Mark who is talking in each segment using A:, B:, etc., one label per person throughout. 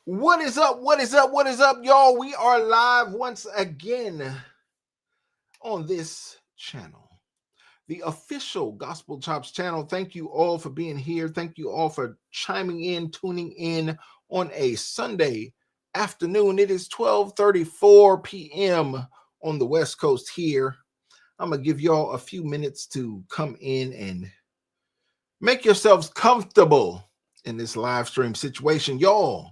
A: What is up? What is up? What is up, y'all? We are live once again on this channel, the official Gospel Chops channel. Thank you all for being here. Thank you all for chiming in, tuning in on a Sunday afternoon. It is 12:34 p.m. on the West Coast here. I'm going to give y'all a few minutes to come in and make yourselves comfortable in this live stream situation. Y'all,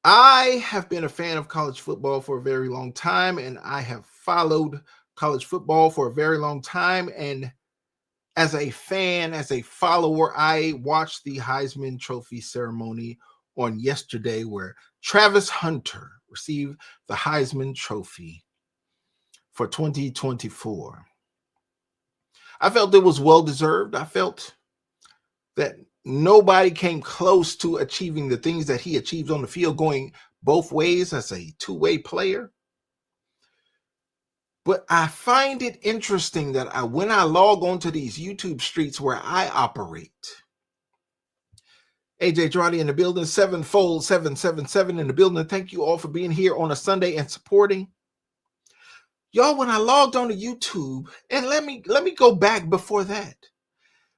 A: I have been a fan of college football for a very long time, and I have followed college football for a very long time. And as a fan, as a follower, I watched the Heisman Trophy ceremony on yesterday where Travis Hunter received the Heisman Trophy for 2024. I felt it was well-deserved. I felt that nobody came close to achieving the things that he achieved on the field, going both ways as a two-way player. But I find it interesting that when I log onto these YouTube streets where I operate, AJ Dradi in the building, Sevenfold 777 in the building. Thank you all for being here on a Sunday and supporting. Y'all, when I logged on to YouTube, and let me go back before that,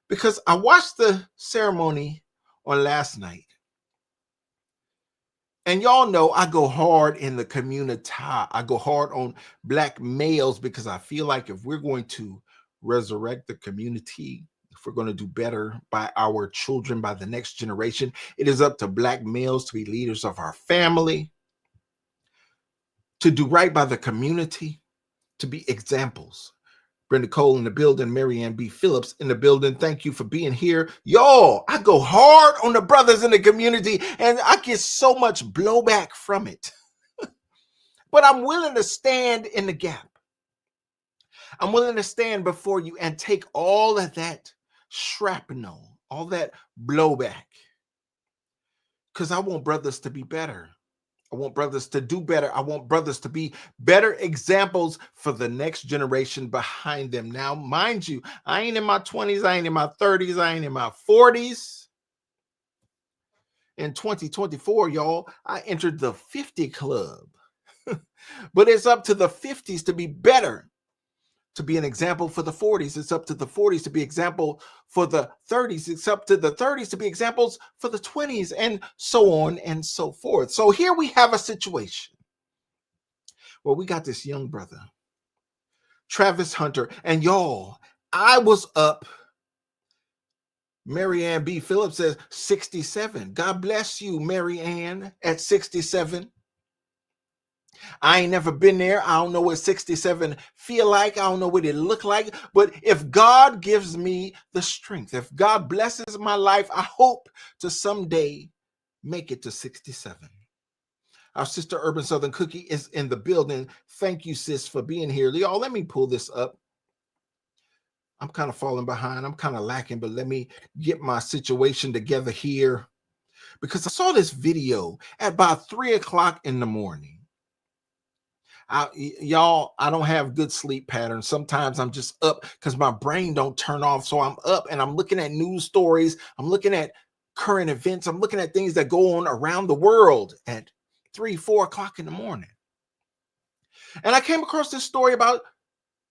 A: because I watched the ceremony on last night. And y'all know I go hard in the Communitah. I go hard on Black males because I feel like if we're going to resurrect the community, if we're going to do better by our children, by the next generation, it is up to Black males to be leaders of our family, to do right by the community, to be examples. Brenda Cole in the building, Marianne B. Phillips in the building. Thank you for being here. Y'all, I go hard on the brothers in the community, and I get so much blowback from it. But I'm willing to stand in the gap. I'm willing to stand before you and take all of that shrapnel, all that blowback, because I want brothers to be better. I want brothers to do better. I want brothers to be better examples for the next generation behind them. Now, mind you, I ain't in my 20s. I ain't in my 30s. I ain't in my 40s. In 2024, y'all, I entered the 50 club. But it's up to the 50s to be better, to be an example for the 40s. It's up to the 40s to be example for the 30s. It's up to the 30s to be examples for the 20s, and so on and so forth. So here we have a situation where we got this young brother, Travis Hunter, and y'all, I was up. Marianne B. Phillips says 67. God bless you, Marianne, at 67. I ain't never been there. I don't know what 67 feel like. I don't know what it look like. But if God gives me the strength, if God blesses my life, I hope to someday make it to 67. Our sister Urban Southern Cookie is in the building. Thank you, sis, for being here. Y'all, let me pull this up. I'm kind of falling behind. I'm kind of lacking, but let me get my situation together here, because I saw this video at about 3 o'clock in the morning. Y'all, I don't have good sleep patterns. Sometimes I'm just up because my brain don't turn off. So I'm up and I'm looking at news stories. I'm looking at current events. I'm looking at things that go on around the world at 3, 4 o'clock in the morning. And I came across this story about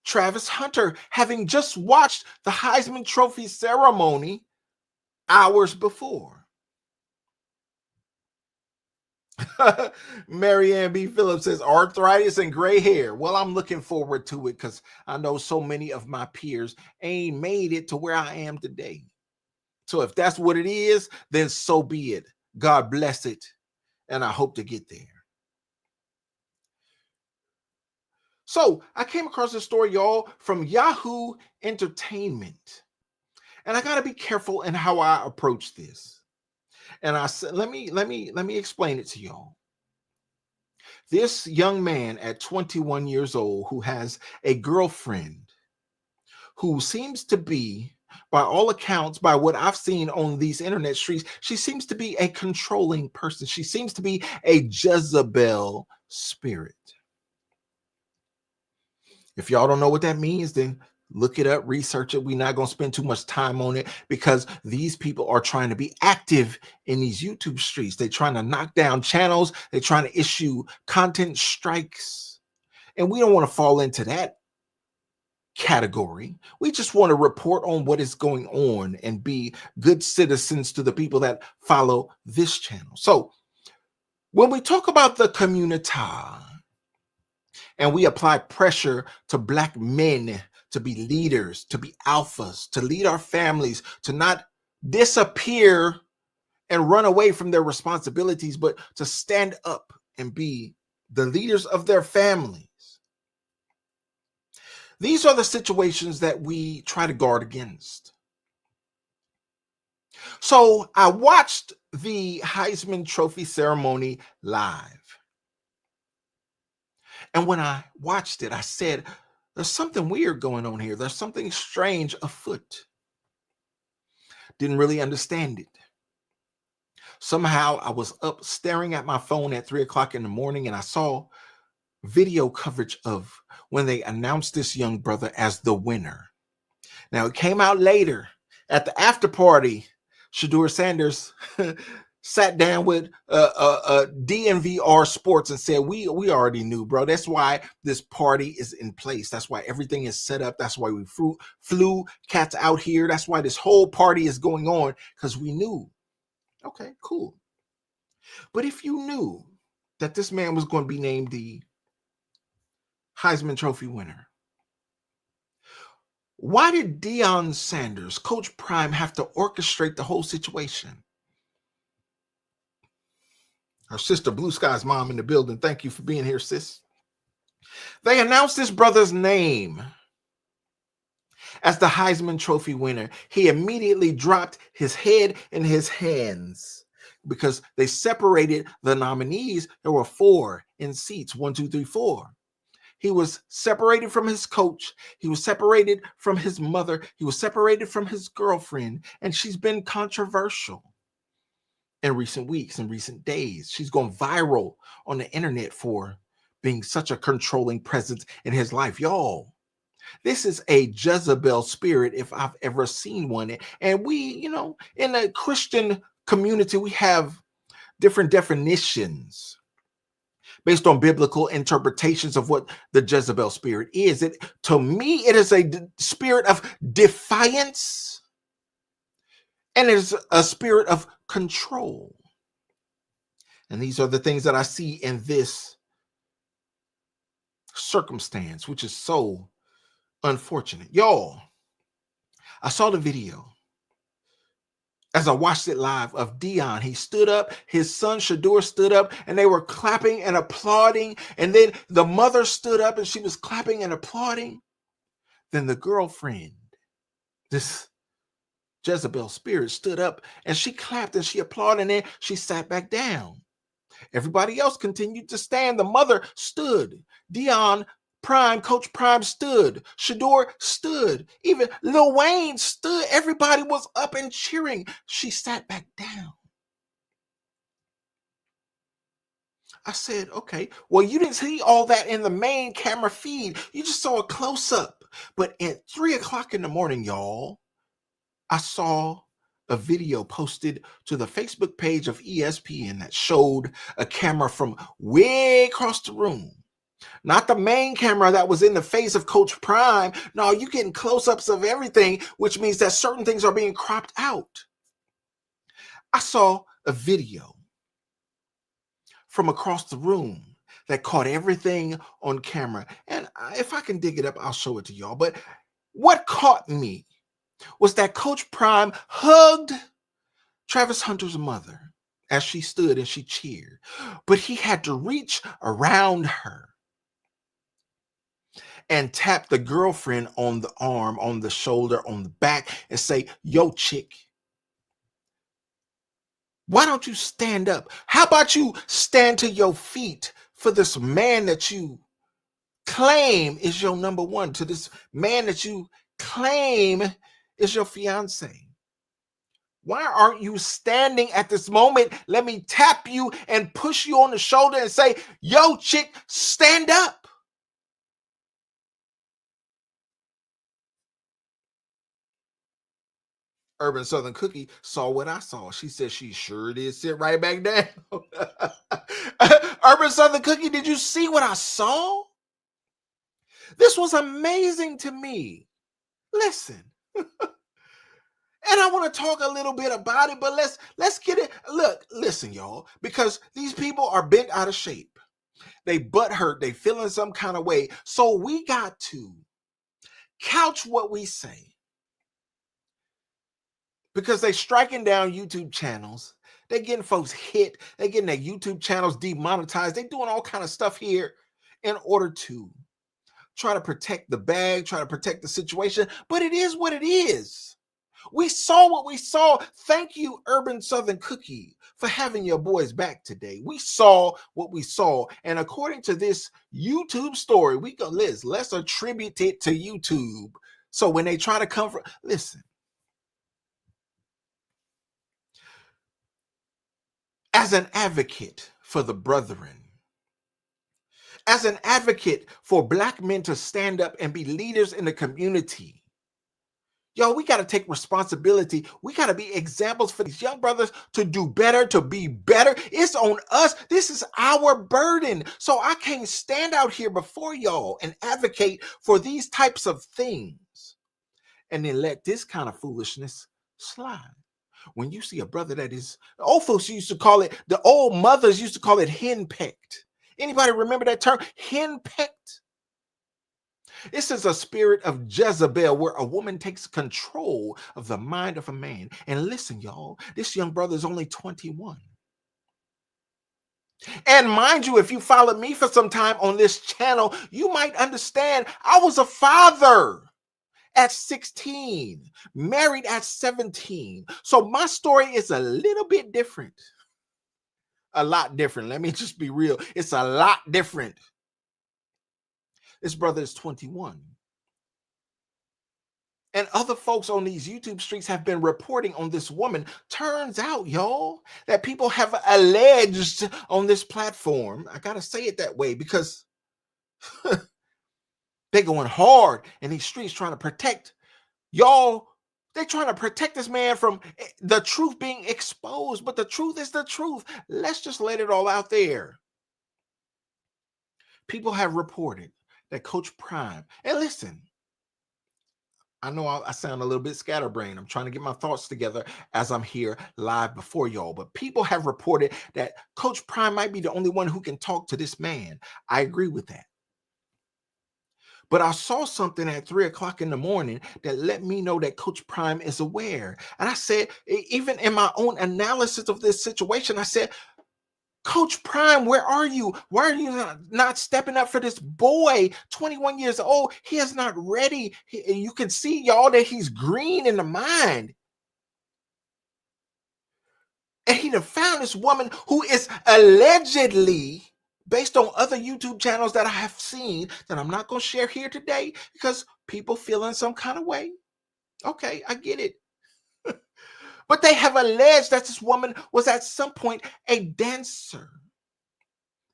A: Travis Hunter having just watched the Heisman Trophy ceremony hours before. Marianne B. Phillips says arthritis and gray hair. Well, I'm looking forward to it because I know so many of my peers ain't made it to where I am today. So if that's what it is, then so be it. God bless it. And I hope to get there. So I came across this story, y'all, from Yahoo Entertainment. And I got to be careful in how I approach this. And I said, let me explain it to y'all. This young man at 21 years old who has a girlfriend who seems to be, by all accounts, by what I've seen on these internet streets, she seems to be a controlling person. She seems to be a Jezebel spirit. If y'all don't know what that means, then Look it up, research it. We're not going to spend too much time on it because these people are trying to be active in these YouTube streets. They're trying to knock down channels. They're trying to issue content strikes. And we don't want to fall into that category. We just want to report on what is going on and be good citizens to the people that follow this channel. So when we talk about the Communitah and we apply pressure to Black men to be leaders, to be alphas, to lead our families, to not disappear and run away from their responsibilities, but to stand up and be the leaders of their families. These are the situations that we try to guard against. So I watched the Heisman Trophy ceremony live. And when I watched it, I said, there's something weird going on here. There's something strange afoot. Didn't really understand it. Somehow I was up staring at my phone at 3 o'clock in the morning and I saw video coverage of when they announced this young brother as the winner. Now it came out later at the after party. Shedeur Sanders sat down with DNVR Sports and said, we already knew, bro. That's why this party is in place. That's why everything is set up. That's why we flew cats out here. That's why this whole party is going on, because we knew. Okay, cool. But if you knew that this man was going to be named the Heisman Trophy winner, why did Deion Sanders, Coach Prime, have to orchestrate the whole situation? Our sister Blue Sky's mom in the building. Thank you for being here, sis. They announced this brother's name as the Heisman Trophy winner. He immediately dropped his head in his hands because they separated the nominees. There were 4 in seats, 1, 2, 3, 4. He was separated from his coach. He was separated from his mother. He was separated from his girlfriend. And she's been controversial in recent weeks and recent days. She's gone viral on the internet for being such a controlling presence in his life. Y'all, this is a Jezebel spirit if I've ever seen one. And we, in a Christian community, we have different definitions based on biblical interpretations of what the Jezebel spirit is. To me, it is a spirit of defiance, and it is a spirit of control. And these are the things that I see in this circumstance, which is so unfortunate. Y'all, I saw the video as I watched it live of Deion. He stood up, his son Shedeur stood up, and they were clapping and applauding. And then the mother stood up and she was clapping and applauding. Then the girlfriend, this Jezebel spirit, stood up and she clapped and she applauded, and then she sat back down. Everybody else continued to stand. The mother stood. Deion Prime, Coach Prime stood. Shedeur stood. Even Lil Wayne stood. Everybody was up and cheering. She sat back down. I said, okay, well, you didn't see all that in the main camera feed. You just saw a close-up. But at 3 o'clock in the morning, y'all, I saw a video posted to the Facebook page of ESPN that showed a camera from way across the room. Not the main camera that was in the face of Coach Prime. No, you're getting close-ups of everything, which means that certain things are being cropped out. I saw a video from across the room that caught everything on camera. And if I can dig it up, I'll show it to y'all. But what caught me was that Coach Prime hugged Travis Hunter's mother as she stood and she cheered. But he had to reach around her and tap the girlfriend on the arm, on the shoulder, on the back, and say, yo, chick, why don't you stand up? How about you stand to your feet for this man that you claim is your number one, to this man that you claim is your fiance? Why aren't you standing at this moment? Let me tap you and push you on the shoulder and say, yo, chick, stand up. Urban Southern Cookie saw what I saw. She said she sure did sit right back down. Urban Southern Cookie, did you see what I saw? This was amazing to me. Listen. And I want to talk a little bit about it, but let's get it. Look, listen, y'all, because these people are bent out of shape. They butt hurt, they feeling some kind of way. So we got to couch what we say. Because they striking down YouTube channels. They getting folks hit. They getting their YouTube channels demonetized. They doing all kind of stuff here in order to try to protect the bag, try to protect the situation. But it is what it is. We saw what we saw. Thank you, Urban Southern Cookie, for having your boys back today. We saw what we saw. And according to this YouTube story, we go, let's attribute it to YouTube. So when they try to come from, listen. As an advocate for the brethren, as an advocate for Black men to stand up and be leaders in the community, yo, we got to take responsibility. We got to be examples for these young brothers to do better, to be better. It's on us. This is our burden. So I can't stand out here before y'all and advocate for these types of things and then let this kind of foolishness slide. When you see a brother that is, old folks used to call it, the old mothers used to call it henpecked. Anybody remember that term? Henpecked? This is a spirit of Jezebel where a woman takes control of the mind of a man. And listen, y'all, this young brother is only 21. And mind you, if you followed me for some time on this channel, you might understand I was a father at 16, married at 17. So my story is a little bit different. A lot different. Let me just be real. It's a lot different. This brother is 21. And other folks on these YouTube streets have been reporting on this woman. Turns out, y'all, that people have alleged on this platform. I got to say it that way because they're going hard in these streets trying to protect y'all. They're trying to protect this man from the truth being exposed, but the truth is the truth. Let's just let it all out there. People have reported that Coach Prime, and listen, I know I sound a little bit scatterbrained. I'm trying to get my thoughts together as I'm here live before y'all, but people have reported that Coach Prime might be the only one who can talk to this man. I agree with that. But I saw something at 3 o'clock in the morning that let me know that Coach Prime is aware. And I said, even in my own analysis of this situation, I said, Coach Prime, where are you? Why are you not stepping up for this boy, 21 years old? He is not ready. You can see, y'all, that he's green in the mind. And he done found this woman who is allegedly, based on other YouTube channels that I have seen, that I'm not going to share here today because people feeling some kind of way. Okay, I get it. But they have alleged that this woman was at some point a dancer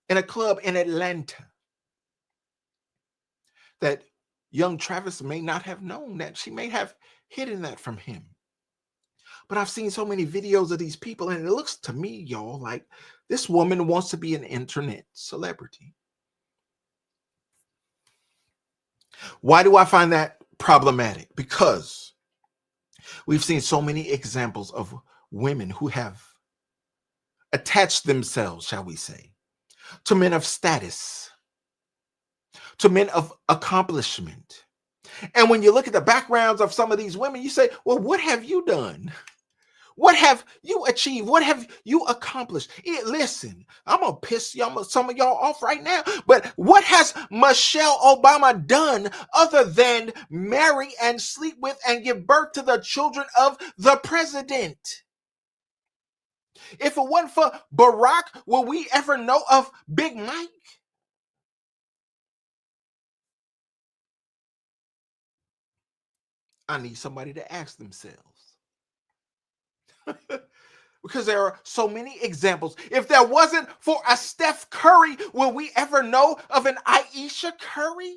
A: in a club in Atlanta. That young Travis may not have known, that she may have hidden that from him. But I've seen so many videos of these people, and it looks to me, y'all, like this woman wants to be an internet celebrity. Why do I find that problematic? Because we've seen so many examples of women who have attached themselves, shall we say, to men of status, to men of accomplishment. And when you look at the backgrounds of some of these women, you say, well, what have you done? What have you achieved? What have you accomplished? Listen, I'm going to piss some of y'all off right now, but what has Michelle Obama done other than marry and sleep with and give birth to the children of the president? If it wasn't for Barack, will we ever know of Big Mike? I need somebody to ask themselves. Because there are so many examples. If there wasn't for a Steph Curry, will we ever know of an Aisha Curry?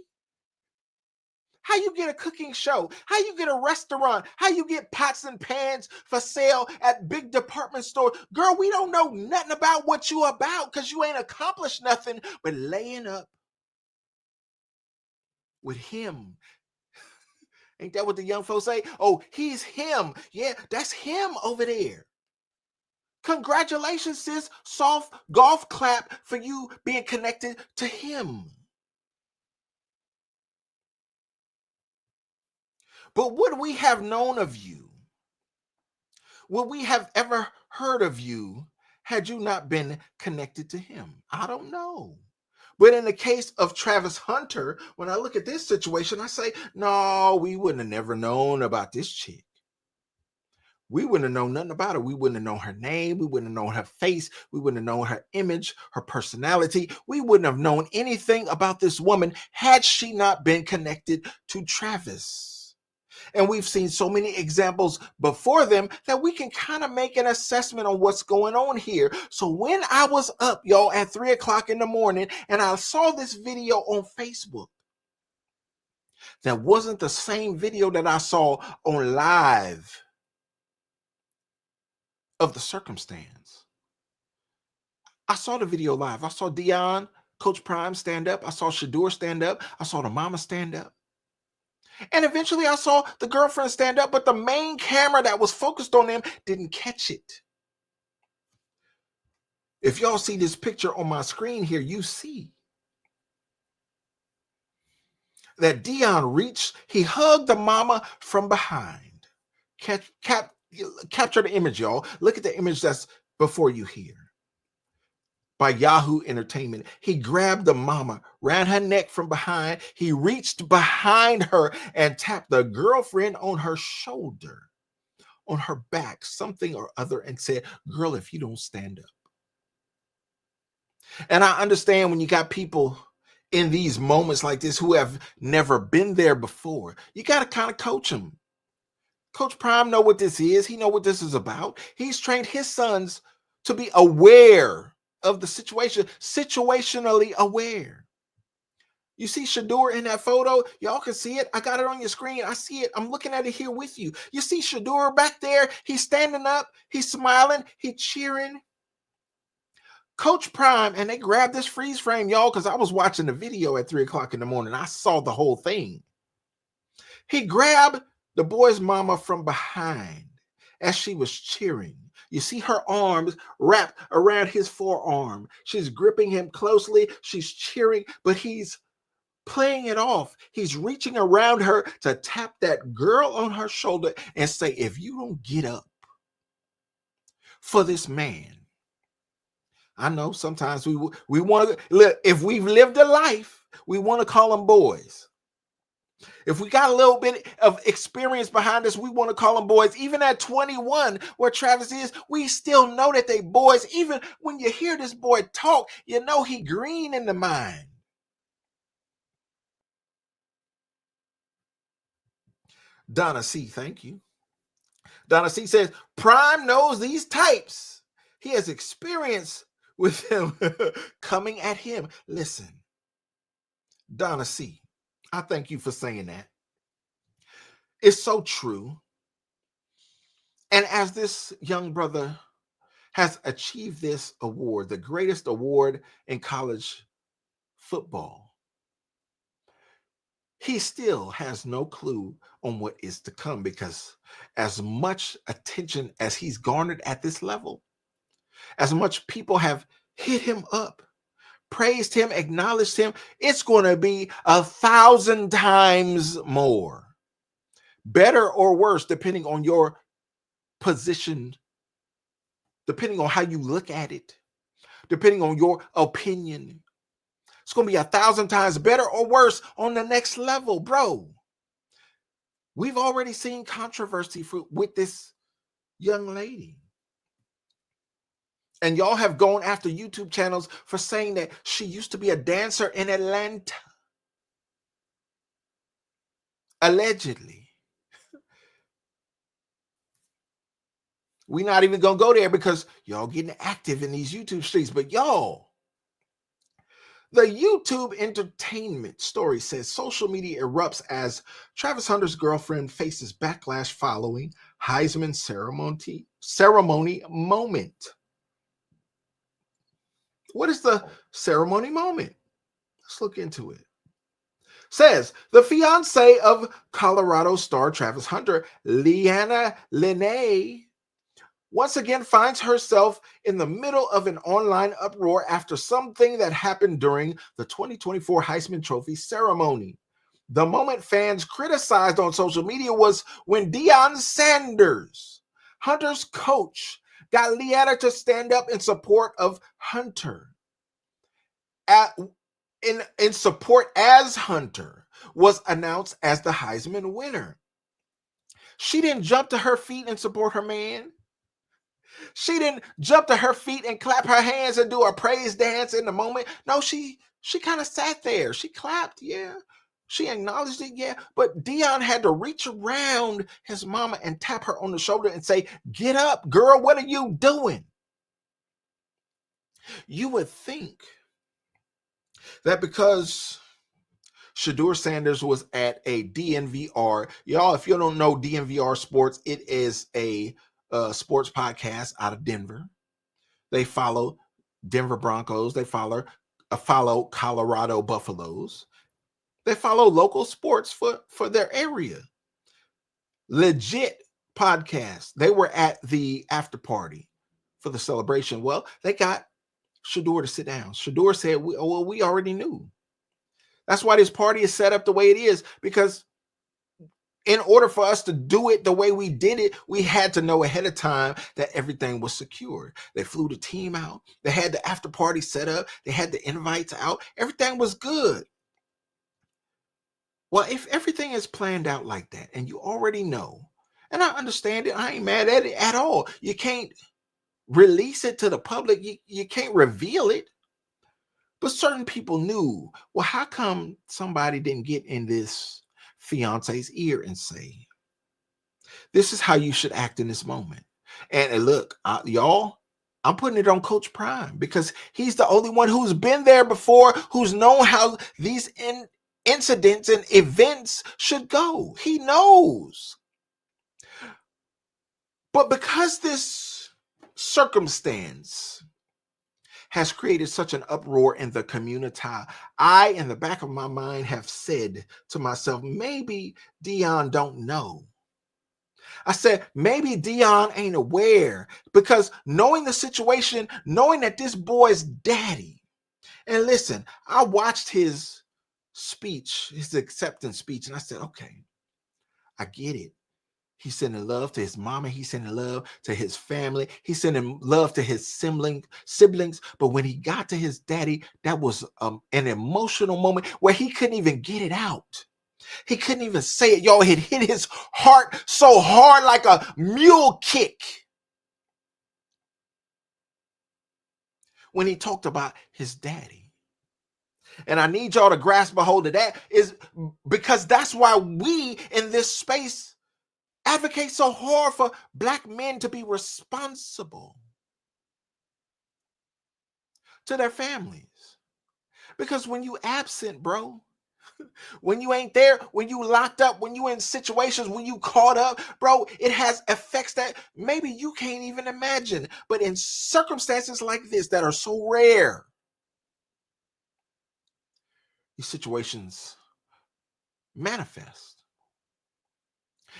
A: How you get a cooking show? How you get a restaurant? How you get pots and pans for sale at big department store? Girl, we don't know nothing about what you about because you ain't accomplished nothing but laying up with him. Ain't that what the young folks say? Oh, he's him. Yeah, that's him over there. Congratulations, sis. Soft golf clap for you being connected to him. But would we have known of you? Would we have ever heard of you had you not been connected to him? I don't know. But in the case of Travis Hunter, when I look at this situation, I say, no, we wouldn't have never known about this chick. We wouldn't have known nothing about her. We wouldn't have known her name. We wouldn't have known her face. We wouldn't have known her image, her personality. We wouldn't have known anything about this woman had she not been connected to Travis. And we've seen so many examples before them that we can kind of make an assessment on what's going on here. So when I was up, y'all, at 3 o'clock in the morning, and I saw this video on Facebook, that wasn't the same video that I saw on live of the circumstance. I saw the video live. I saw Dion, Coach Prime stand up. I saw Shador stand up. I saw the mama stand up. And eventually I saw the girlfriend stand up, but the main camera that was focused on them didn't catch it. If y'all see this picture on my screen here, you see that Dion reached, he hugged the mama from behind. Capture the image, y'all. Look at the image that's before you here. By Yahoo Entertainment. He grabbed the mama, ran her neck from behind. He reached behind her and tapped the girlfriend on her shoulder, on her back, something or other, and said, girl, if you don't stand up. And I understand when you got people in these moments like this who have never been there before, you got to kind of coach them. Coach Prime know what this is. He know what this is about. He's trained his sons to be aware of the situation, situationally aware. You see Shador in that photo? Y'all can see it. I got it on your screen. I see it. I'm looking at it here with you. You see Shador back there? He's standing up. He's smiling. He's cheering. Coach Prime, and they grabbed this freeze frame, y'all, because I was watching the video at 3 o'clock in the morning. I saw the whole thing. He grabbed the boy's mama from behind as she was cheering. You see her arms wrapped around his forearm. She's gripping him closely. She's cheering, but he's playing it off. He's reaching around her to tap that girl on her shoulder and say, if you don't get up for this man, I know sometimes we want to look, if we've lived a life, we want to call them boys. If we got a little bit of experience behind us, we want to call them boys. Even at 21, where Travis is, we still know that they boys. Even when you hear this boy talk, you know he green in the mind. Donna C, thank you. Donna C says, Prime knows these types. He has experience with them coming at him. Listen, Donna C, I thank you for saying that. It's so true. And as this young brother has achieved this award, the greatest award in college football, he still has no clue on what is to come, because as much attention as he's garnered at this level, as much people have hit him up, praised him, acknowledged him, it's going to be 1,000 times more. Better or worse, depending on your position, depending on how you look at it, depending on your opinion. It's going to be 1,000 times better or worse on the next level, bro. We've already seen controversy with this young lady. And y'all have gone after YouTube channels for saying that she used to be a dancer in Atlanta. Allegedly. We're not even going to go there because y'all getting active in these YouTube streets. But y'all, The YouTube Entertainment Story says social media erupts as Travis Hunter's girlfriend faces backlash following Heisman ceremony moment. What is the ceremony moment? Let's look into it. Says the fiance of Colorado star Travis Hunter, Leanna Lene, once again finds herself in the middle of an online uproar after something that happened during the 2024 Heisman Trophy ceremony. The moment fans criticized on social media was when Deion Sanders, Hunter's coach, got Leanna to stand up in support of Hunter. In support as Hunter was announced as the Heisman winner. She didn't jump to her feet and support her man. She didn't jump to her feet and clap her hands and do a praise dance in the moment. No, she kind of sat there. She clapped, yeah. She acknowledged it, yeah. But Deion had to reach around his mama and tap her on the shoulder and say, "Get up, girl. What are you doing?" You would think that because Shedeur Sanders was at a DNVR. Y'all, if you don't know DNVR Sports, it is a sports podcast out of Denver. They follow Denver Broncos. They follow Colorado Buffaloes. They follow local sports for their area. Legit podcast. They were at the after party for the celebration. Well, they got Shedeur to sit down. Shedeur said, we already knew. That's why this party is set up the way it is, because in order for us to do it the way we did it, we had to know ahead of time that everything was secured. They flew the team out. They had the after party set up. They had the invites out. Everything was good. Well, if everything is planned out like that and you already know, and I understand it, I ain't mad at it at all. You can't release it to the public. You can't reveal it. But certain people knew. Well, how come somebody didn't get in this fiance's ear and say, this is how you should act in this moment? And look, y'all, I'm putting it on Coach Prime because he's the only one who's been there before, who's known how these incidents and events should go. He knows. But because this circumstance has created such an uproar in the Communitah, I, in the back of my mind, have said to myself, maybe Deion don't know. I said, maybe Deion ain't aware, because knowing the situation, knowing that this boy's daddy, and listen, I watched his speech, his acceptance speech, and I said, okay, I get it. He's sending love to his mama. He's sending love to his family. He's sending love to his siblings. But when he got to his daddy, that was an emotional moment where he couldn't even get it out. He couldn't even say it. Y'all, it hit his heart so hard like a mule kick when he talked about his daddy. And I need y'all to grasp a hold of that, is because that's why we in this space advocate so hard for Black men to be responsible to their families. Because when you absent, bro, when you ain't there, when you locked up, when you in situations, when you caught up, bro, it has effects that maybe you can't even imagine. But in circumstances like this that are so rare, these situations manifest.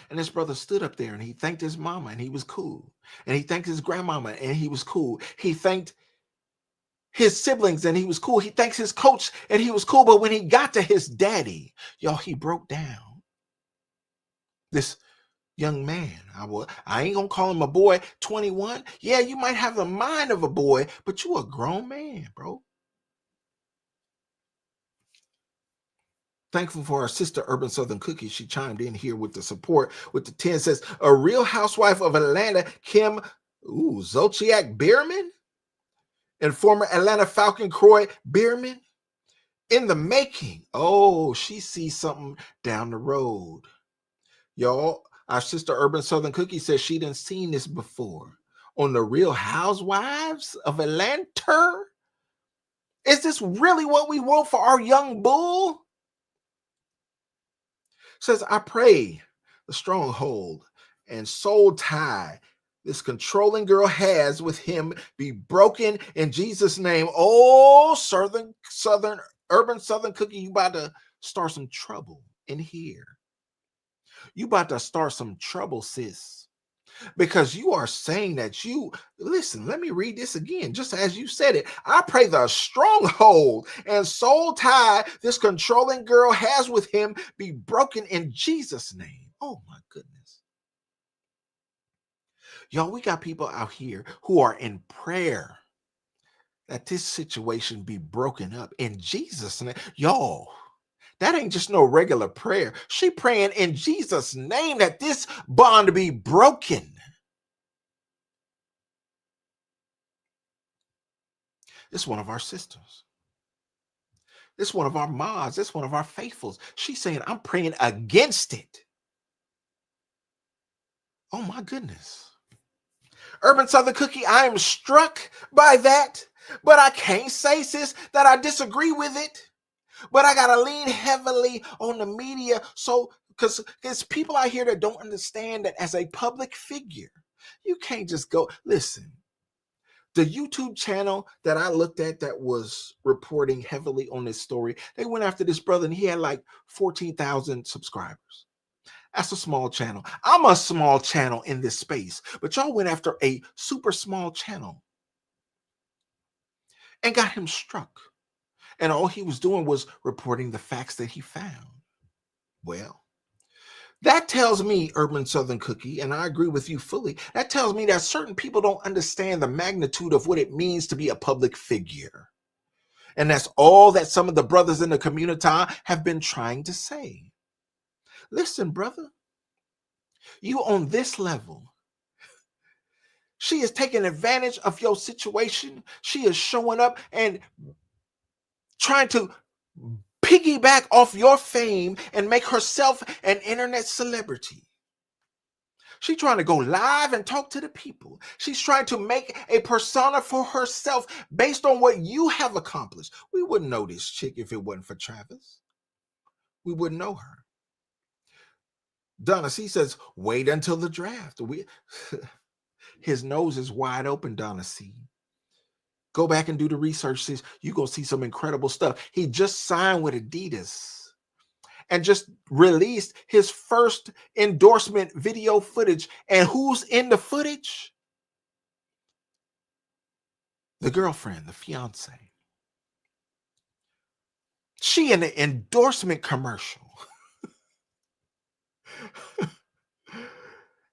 A: And this brother stood up there and he thanked his mama and he was cool. And he thanked his grandmama and he was cool. He thanked his siblings and he was cool. He thanks his coach and he was cool. But when he got to his daddy, y'all, he broke down. This young man, I ain't gonna call him a boy, 21. Yeah, you might have the mind of a boy, but you a grown man, bro. Thankful for our sister Urban Southern Cookie. She chimed in here with the support with the 10, says a real housewife of Atlanta, Kim Zolciak Bierman, and former Atlanta Falcon Croy Bierman in the making. Oh, she sees something down the road. Y'all, our sister Urban Southern Cookie says she done seen this before on the Real Housewives of Atlanta. Is this really what we want for our young bull? Says, I pray the stronghold and soul tie this controlling girl has with him be broken in Jesus' name. Oh, urban Southern cookie, you about to start some trouble in here. You about to start some trouble, sis. Because you are saying that listen, let me read this again, just as you said it. I pray the stronghold and soul tie this controlling girl has with him be broken in Jesus' name. Oh my goodness. Y'all, we got people out here who are in prayer that this situation be broken up in Jesus' name. Y'all, that ain't just no regular prayer. She praying in Jesus' name that this bond be broken. It's one of our sisters. This one of our mods. This one of our faithfuls. She's saying, I'm praying against it. Oh my goodness. Urban Southern Cookie, I am struck by that, but I can't say, sis, that I disagree with it. But I gotta lean heavily on the media, so because there's people out here that don't understand that as a public figure, you can't just go. Listen, the YouTube channel that I looked at that was reporting heavily on this story, they went after this brother and he had like 14,000 subscribers. That's a small channel. I'm a small channel in this space, but y'all went after a super small channel and got him struck. And all he was doing was reporting the facts that he found. Well, that tells me, Urban Southern Cookie, and I agree with you fully, that tells me that certain people don't understand the magnitude of what it means to be a public figure. And that's all that some of the brothers in the Communitah have been trying to say. Listen, brother, you on this level. She is taking advantage of your situation. She is showing up and trying to piggyback off your fame and make herself an internet celebrity. She's trying to go live and talk to the people. She's trying to make a persona for herself based on what you have accomplished. We wouldn't know this chick if it wasn't for Travis. We wouldn't know her. Donna C says, wait until the draft. His nose is wide open, Donna C. Go back and do the research, sis. You're going to see some incredible stuff. He just signed with Adidas and just released his first endorsement video footage. And who's in the footage? The girlfriend, the fiance. She in the endorsement commercial.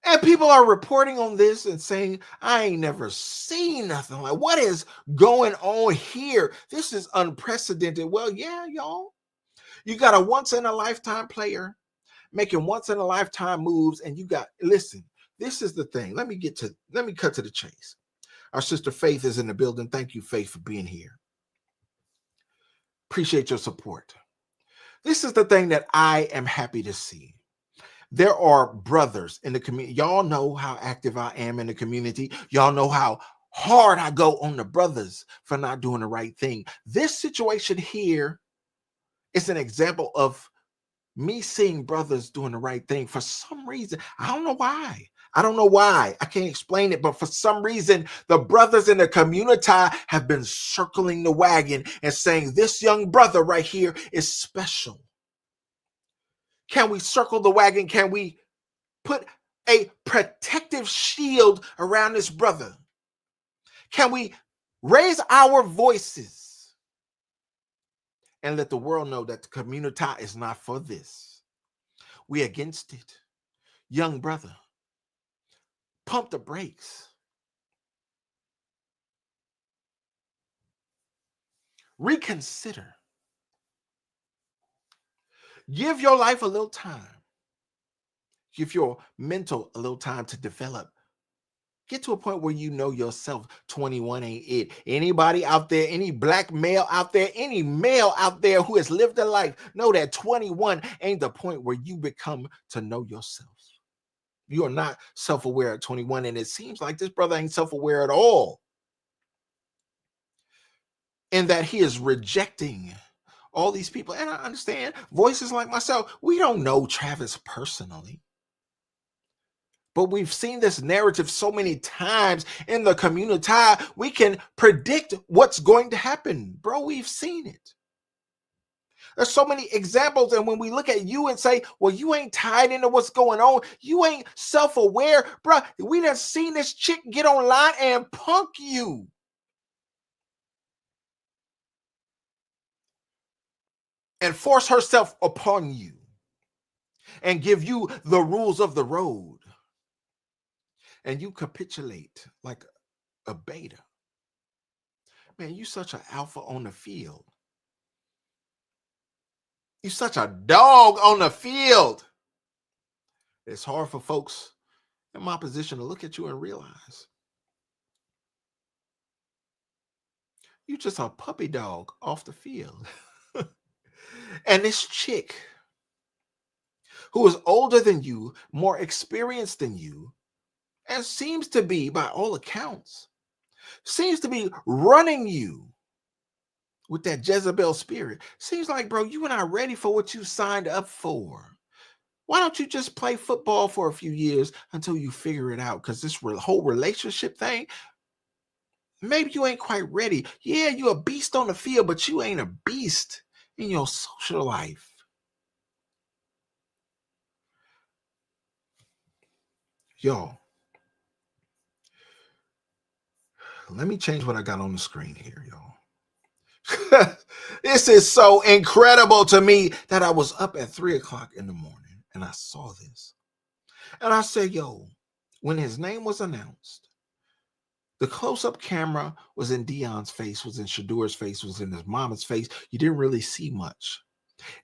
A: And people are reporting on this and saying, I ain't never seen nothing like, what is going on here? This is unprecedented. Well, yeah, y'all. You got a once-in-a-lifetime player making once-in-a-lifetime moves, and you got, listen, this is the thing. Let me cut to the chase. Our sister Faith is in the building. Thank you, Faith, for being here. Appreciate your support. This is the thing that I am happy to see. There are brothers in the community. Y'all know how active I am in the community. Y'all know how hard I go on the brothers for not doing the right thing. This situation here is an example of me seeing brothers doing the right thing. For some reason, I don't know why. I can't explain it, but for some reason, the brothers in the Communitah have been circling the wagon and saying, this young brother right here is special. Can we circle the wagon? Can we put a protective shield around this brother? Can we raise our voices and let the world know that the Communitah is not for this? We against it. Young brother, pump the brakes. Reconsider. Give your life a little time. Give your mental a little time to develop. Get to a point where you know yourself. 21 ain't it. Anybody out there, any black male out there, any male out there who has lived a life, know that 21 ain't the point where you become to know yourself. You are not self-aware at 21, and it seems like this brother ain't self-aware at all. and that he is rejecting all these people. And I understand voices like myself, we don't know Travis personally. But we've seen this narrative so many times in the Communitah, we can predict what's going to happen. Bro, we've seen it. There's so many examples. And when we look at you and say, well, you ain't tied into what's going on, you ain't self-aware, bro. We done seen this chick get online and punk you. And force herself upon you. And give you the rules of the road. And you capitulate like a beta. Man, you such an alpha on the field. You such a dog on the field. It's hard for folks in my position to look at you and realize you just a puppy dog off the field. And this chick who is older than you, more experienced than you, and seems to be, by all accounts, seems to be running you with that Jezebel spirit. Seems like, bro, you and I ready for what you signed up for. Why don't you just play football for a few years until you figure it out? Because this whole relationship thing, maybe you ain't quite ready. Yeah, you're a beast on the field, but you ain't a beast in your social life. Y'all, let me change what I got on the screen here, y'all. This is so incredible to me that I was up at 3 o'clock in the morning and I saw this. And I said, yo, when his name was announced, the close-up camera was in Dion's face, was in Shadur's face, was in his mama's face. You didn't really see much.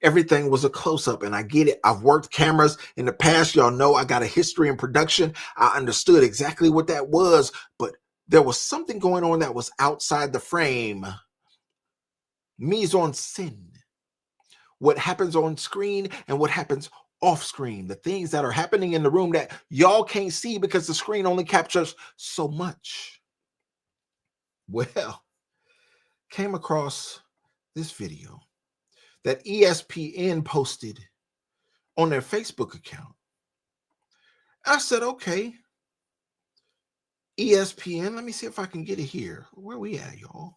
A: Everything was a close-up, and I get it. I've worked cameras in the past. Y'all know I got a history in production. I understood exactly what that was, but there was something going on that was outside the frame. Mise en scène. What happens on screen and what happens off screen. The things that are happening in the room that y'all can't see because the screen only captures so much. Well, came across this video that ESPN posted on their Facebook account. I said, okay, ESPN, let me see if I can get it here. Where we at, y'all?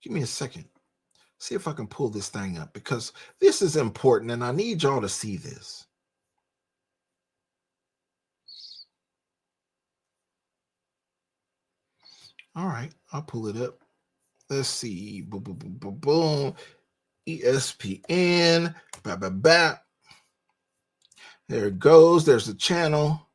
A: Give me a second. See if I can pull this thing up because this is important and I need y'all to see this. All right, I'll pull it up. Let's see. Boom, boom, boom, boom, boom. ESPN. There it goes. There's the channel.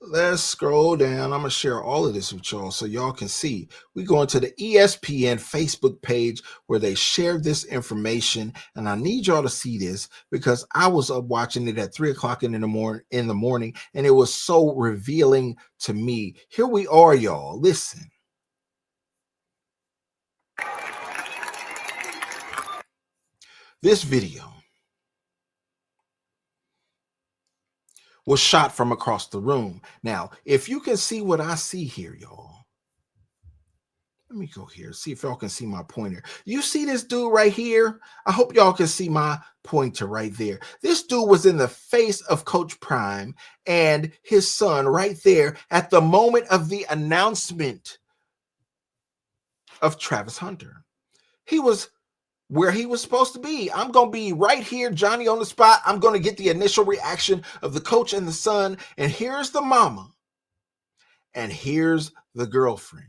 A: Let's scroll down. I'm going to share all of this with y'all so y'all can see. We go into the ESPN Facebook page where they shared this information. And I need y'all to see this because I was up watching it at 3 o'clock in the morning, and it was so revealing to me. Here we are, y'all. Listen. This video was shot from across the room. Now, if you can see what I see here, y'all, let me go here, see if y'all can see my pointer. You see this dude right here? I hope y'all can see my pointer right there. This dude was in the face of Coach Prime and his son right there at the moment of the announcement of Travis Hunter. He was where he was supposed to be. I'm going to be right here, Johnny on the spot. I'm going to get the initial reaction of the coach and the son. And here's the mama. And here's the girlfriend.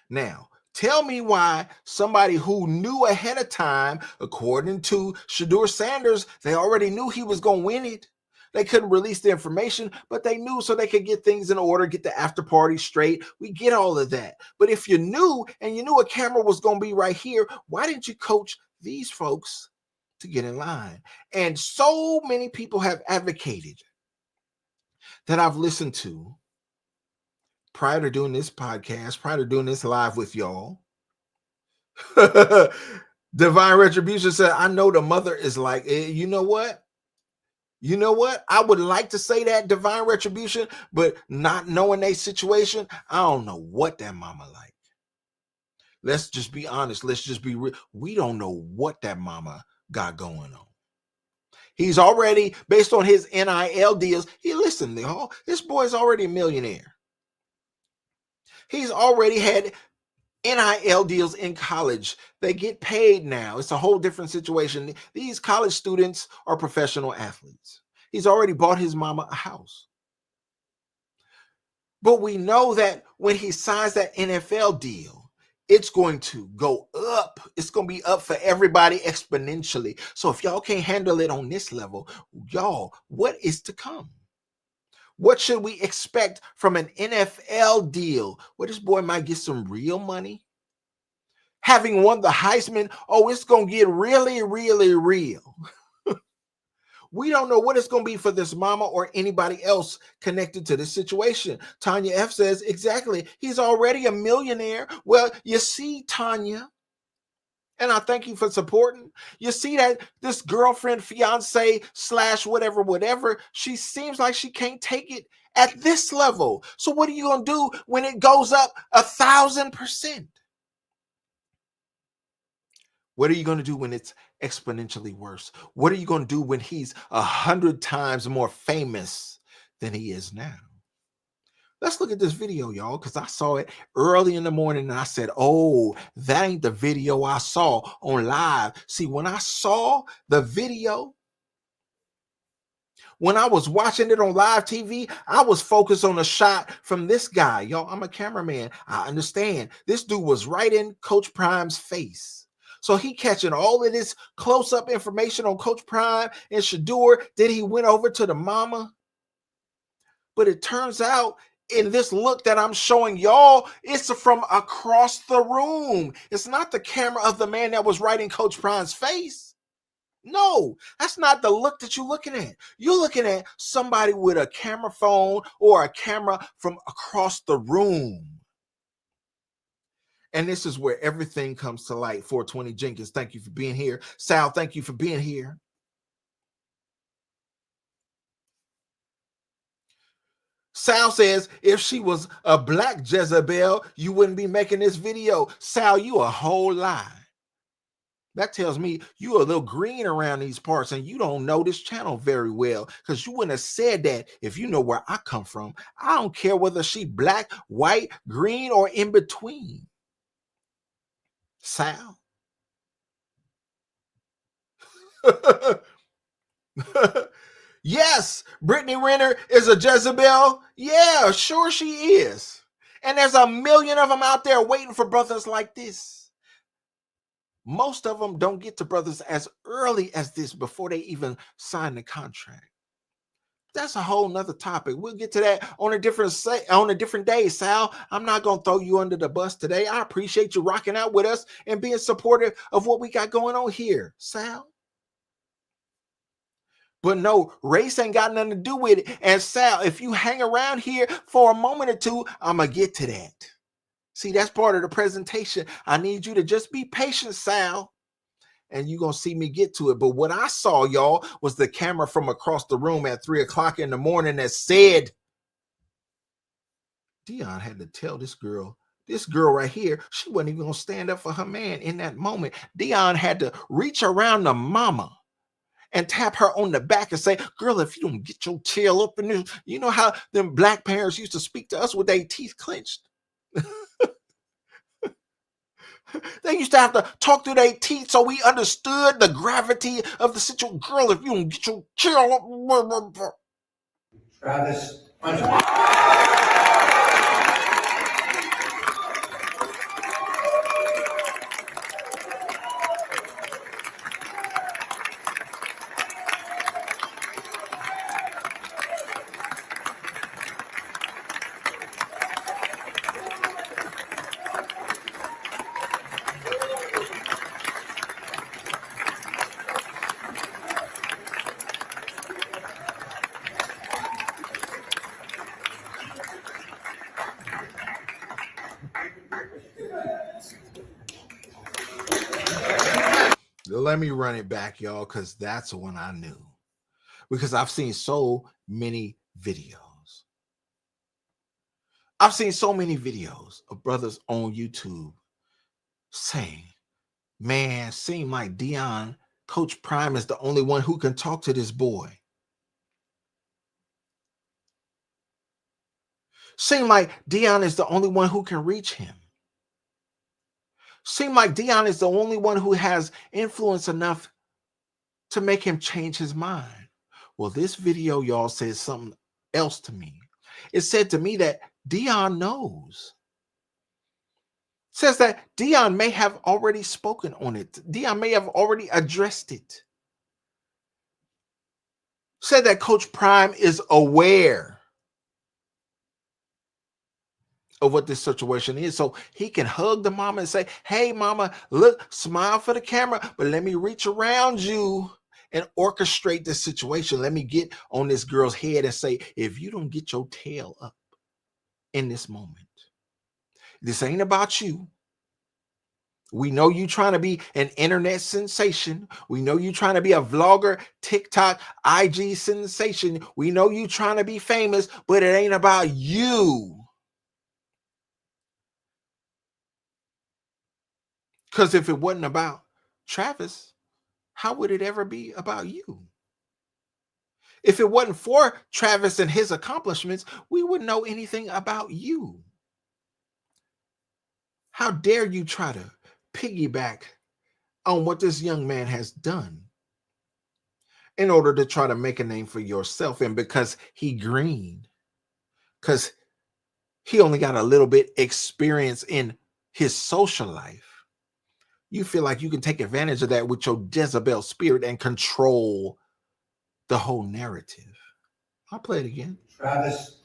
A: Now, tell me why somebody who knew ahead of time, according to Shadur Sanders, they already knew he was going to win it. They couldn't release the information, but they knew so they could get things in order, get the after party straight. We get all of that. But if you knew and you knew a camera was going to be right here, why didn't you coach these folks to get in line? And so many people have advocated that I've listened to prior to doing this podcast, prior to doing this live with y'all. Divine Retribution said, I know the mother is like, you know what? You know what? I would like to say that divine retribution, but not knowing their situation, I don't know what that mama like. Let's just be honest. Let's just be real. We don't know what that mama got going on. He's already, based on his NIL deals, listen, this boy's already a millionaire. He's already had NIL deals in college. They get paid now. It's a whole different situation. These college students are professional athletes. He's already bought his mama a house. But we know that when he signs that NFL deal, it's going to go up. It's going to be up for everybody exponentially. So if y'all can't handle it on this level, y'all, what is to come? What should we expect from an NFL deal where this boy might get some real money? Having won the Heisman, oh, it's going to get really, really real. We don't know what it's going to be for this mama or anybody else connected to this situation. Tanya F says, exactly, he's already a millionaire. Well, you see, Tanya, and I thank you for supporting. You see that this girlfriend, fiance / whatever, she seems like she can't take it at this level. So what are you going to do when it goes up 1,000%? What are you going to do when it's exponentially worse? What are you going to do when he's 100 times more famous than he is now? Let's look at this video, y'all, because I saw it early in the morning and I said, oh, that ain't the video I saw on live. See, when I saw the video, when I was watching it on live TV, I was focused on a shot from this guy. Y'all, I'm a cameraman. I understand. This dude was right in Coach Prime's face. So he catching all of this close-up information on Coach Prime and Shador. Then he went over to the mama. But it turns out in this look that I'm showing y'all, it's from across the room. It's not the camera of the man that was right in Coach Prime's face. No, that's not the look that you're looking at. You're looking at somebody with a camera phone or a camera from across the room. And this is where everything comes to light. 420 Jenkins, thank you for being here. Sal, thank you for being here. Sal says, if she was a black Jezebel, you wouldn't be making this video. Sal, you a whole lie. That tells me you're a little green around these parts and you don't know this channel very well, because you wouldn't have said that if you know where I come from. I don't care whether she black, white, green, or in between. Sal. Yes, Brittany Renner is a Jezebel. Yeah, sure she is. And there's a million of them out there waiting for brothers like this. Most of them don't get to brothers as early as this before they even sign the contract. That's a whole nother topic. We'll get to that on a different day, Sal. I'm not going to throw you under the bus today. I appreciate you rocking out with us and being supportive of what we got going on here, Sal. But no, race ain't got nothing to do with it. And Sal, if you hang around here for a moment or two, I'm going to get to that. See, that's part of the presentation. I need you to just be patient, Sal, and you're going to see me get to it. But what I saw, y'all, was the camera from across the room at 3 o'clock in the morning that said, Dion had to tell this girl right here, she wasn't even going to stand up for her man in that moment. Dion had to reach around the mama and tap her on the back and say, girl, if you don't get your tail up in this, you know how them black parents used to speak to us with their teeth clenched? They used to have to talk through their teeth so we understood the gravity of the situation. Girl, if you don't get your tail up.
B: Travis,
A: Let me run it back, y'all, because that's when I knew. because I've seen so many videos. I've seen so many videos of brothers on YouTube saying, man, seem like Coach Prime is the only one who can talk to this boy. Seem like Dion is the only one who can reach him. Seem like Dion is the only one who has influence enough to make him change his mind. Well, this video, y'all, says something else to me. It said to me that Dion knows. Says that Dion may have already spoken on it. Dion may have already addressed it. Said that Coach Prime is aware of what this situation is. So he can hug the mama and say, hey, mama, look, smile for the camera, but let me reach around you and orchestrate this situation. Let me get on this girl's head and say, if you don't get your tail up in this moment, this ain't about you. We know you trying to be an internet sensation. We know you trying to be a vlogger, TikTok, IG sensation. We know you trying to be famous, but it ain't about you. Because if it wasn't about Travis, how would it ever be about you? If it wasn't for Travis and his accomplishments, we wouldn't know anything about you. How dare you try to piggyback on what this young man has done in order to try to make a name for yourself? And because he green, because he only got a little bit experience in his social life, you feel like you can take advantage of that with your Jezebel spirit and control the whole narrative. I'll play it again.
B: Travis,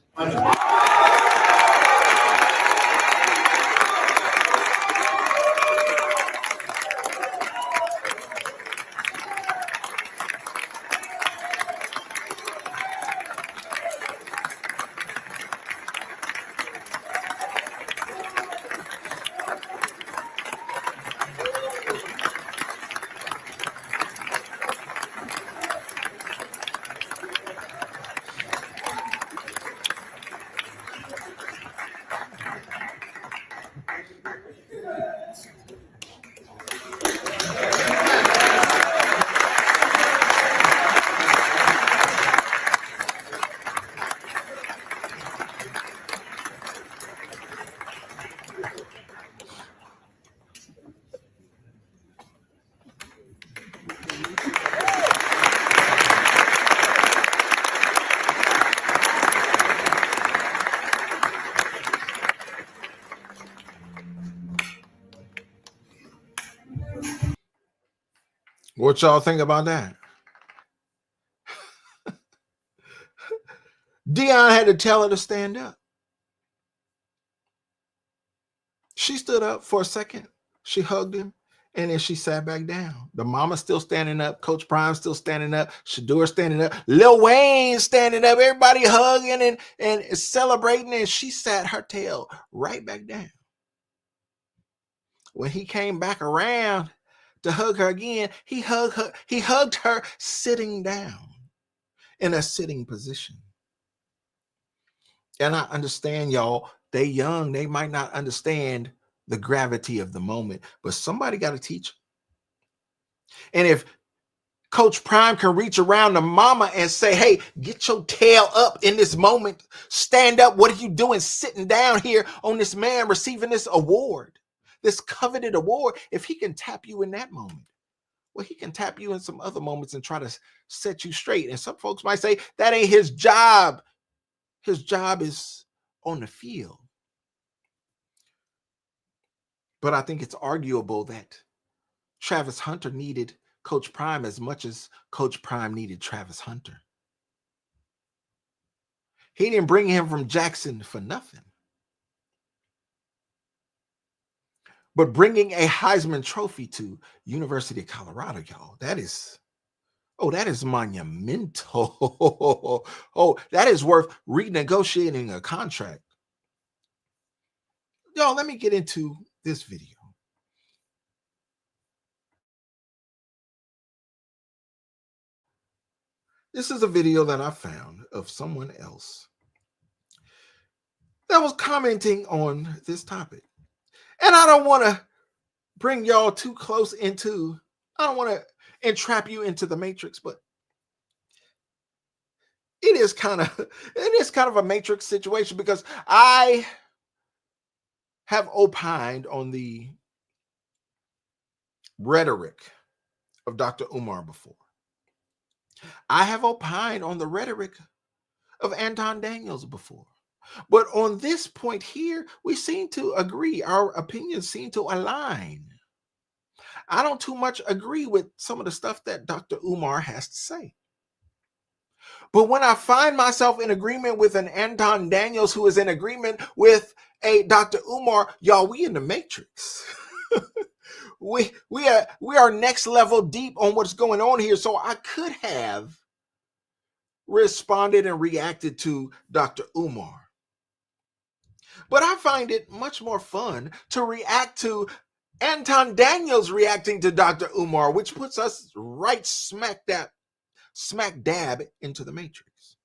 A: What y'all think about that? Dion had to tell her to stand up. She stood up for a second. She hugged him, and then she sat back down. The mama still standing up. Coach Prime still standing up. Shador standing up. Lil Wayne standing up. Everybody hugging and celebrating, and she sat her tail right back down. When he came back around to hug her again, he hugged her sitting down in a sitting position. And I understand, y'all, they young, they might not understand the gravity of the moment, but somebody got to teach them. And if Coach Prime can reach around the mama and say, hey, get your tail up in this moment, stand up. What are you doing sitting down here on this man receiving this award, this coveted award? If he can tap you in that moment, well, he can tap you in some other moments and try to set you straight. And some folks might say that ain't his job. His job is on the field. But I think it's arguable that Travis Hunter needed Coach Prime as much as Coach Prime needed Travis Hunter. He didn't bring him from Jackson for nothing. But bringing a Heisman Trophy to University of Colorado, y'all, that is monumental. Oh, that is worth renegotiating a contract. Y'all, let me get into this video. This is a video that I found of someone else that was commenting on this topic. And I don't want to bring y'all too close into, I don't want to entrap you into the matrix, but it is kind of a matrix situation, because I have opined on the rhetoric of Dr. Umar before. I have opined on the rhetoric of Anton Daniels before. But on this point here, we seem to agree. Our opinions seem to align. I don't too much agree with some of the stuff that Dr. Umar has to say. But when I find myself in agreement with an Anton Daniels who is in agreement with a Dr. Umar, y'all, we in the matrix. we are next level deep on what's going on here. So I could have responded and reacted to Dr. Umar. But I find it much more fun to react to Anton Daniels reacting to Dr. Umar, which puts us right smack dab into the matrix.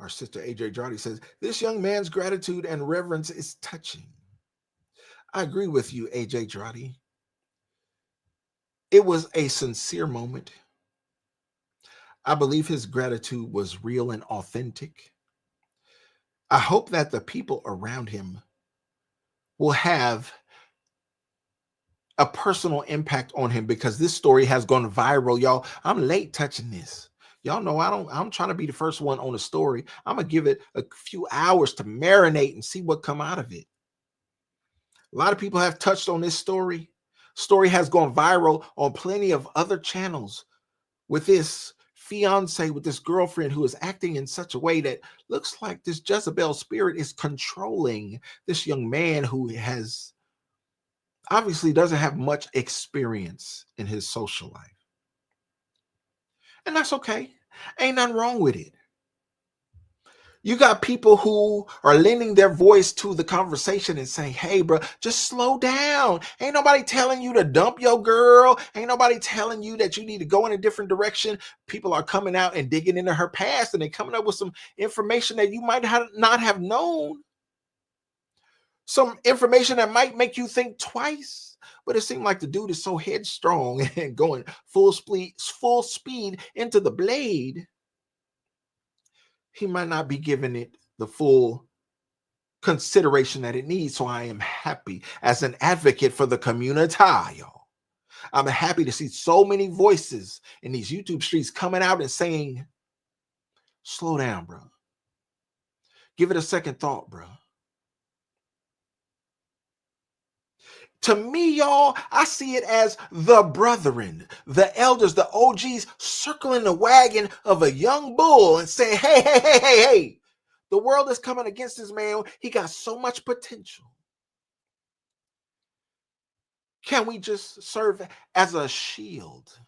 A: Our sister AJ Jardy says, this young man's gratitude and reverence is touching. I agree with you, AJ Jardy. It was a sincere moment. I believe his gratitude was real and authentic. I hope that the people around him will have a personal impact on him, because this story has gone viral, y'all. I'm late touching this. Y'all know I'm trying to be the first one on the story. I'm going to give it a few hours to marinate and see what come out of it. A lot of people have touched on this story. Story has gone viral on plenty of other channels with this fiance, with this girlfriend who is acting in such a way that looks like this Jezebel spirit is controlling this young man who has obviously doesn't have much experience in his social life. And that's okay. Ain't nothing wrong with it. You got people who are lending their voice to the conversation and saying, hey, bro, just slow down. Ain't nobody telling you to dump your girl. Ain't nobody telling you that you need to go in a different direction. People are coming out and digging into her past, and they're coming up with some information that you might not have known. Some information that might make you think twice. But it seemed like the dude is so headstrong and going full speed into the blade. He might not be giving it the full consideration that it needs. So I am happy as an advocate for the Communitah, y'all. I'm happy to see so many voices in these YouTube streets coming out and saying, slow down, bro. Give it a second thought, bro. To me, y'all, I see it as the brethren, the elders, the OGs circling the wagon of a young bull and saying, hey, the world is coming against this man. He got so much potential. Can we just serve as a shield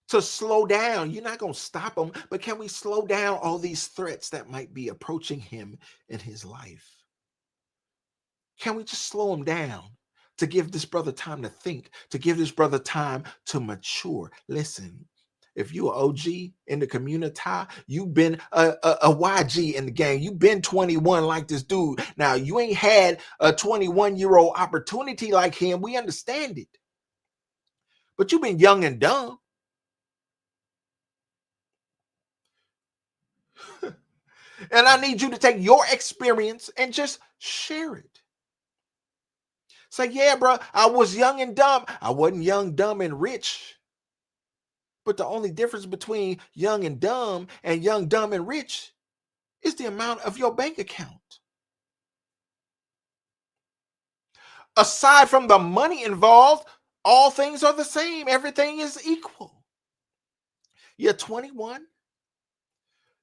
A: to slow down? You're not going to stop him, but can we slow down all these threats that might be approaching him in his life? Can we just slow him down to give this brother time to think, to give this brother time to mature? Listen, if you're an OG in the Communitah, you've been a YG in the game. You've been 21 like this dude. Now, you ain't had a 21-year-old opportunity like him. We understand it. But you've been young and dumb. And I need you to take your experience and just share it. Say, yeah, bro, I was young and dumb. I wasn't young, dumb, and rich. But the only difference between young and dumb and rich is the amount of your bank account. Aside from the money involved, all things are the same. Everything is equal. You're 21,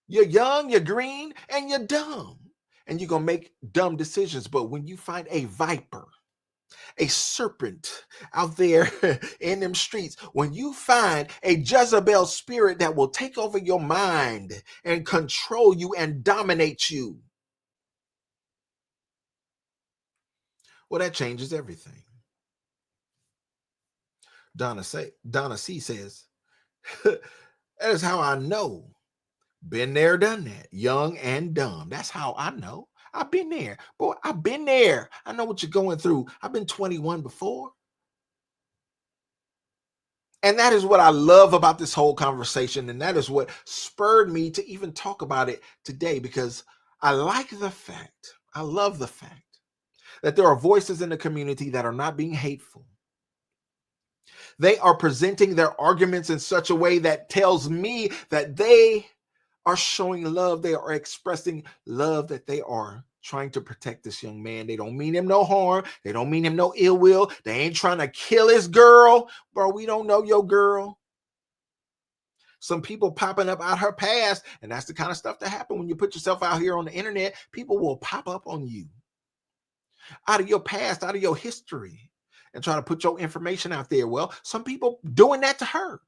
A: you're young, you're green, and you're dumb. And you're going to make dumb decisions. But when you find a viper, a serpent out there in them streets, when you find a Jezebel spirit that will take over your mind and control you and dominate you, well, that changes everything. Donna C says, that is how I know. Been there, done that. Young and dumb. That's how I know. I've been there. Boy, I've been there. I know what you're going through. I've been 21 before. And that is what I love about this whole conversation. And that is what spurred me to even talk about it today, because I like the fact, I love the fact that there are voices in the community that are not being hateful. They are presenting their arguments in such a way that tells me that they are showing love. They are expressing love, that they are trying to protect this young man. They don't mean him no harm. They don't mean him no ill will. They ain't trying to kill his girl. Bro, we don't know your girl. Some people popping up out her past, and that's the kind of stuff that happens when you put yourself out here on the internet. People will pop up on you out of your past, out of your history, and try to put your information out there. Well, some people doing that to her.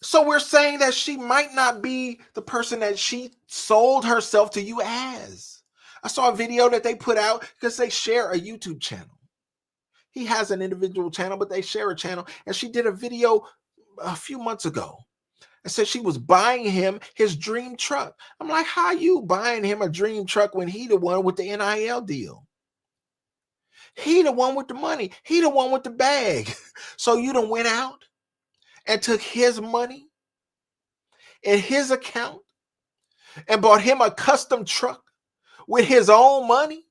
A: So we're saying that she might not be the person that she sold herself to you as. I saw a video that they put out because they share a YouTube channel. He has an individual channel, but they share a channel. And she did a video a few months ago and said she was buying him his dream truck. I'm like, how you buying him a dream truck when he the one with the NIL deal? He the one with the money. He the one with the bag. So you done went out and took his money in his account and bought him a custom truck with his own money?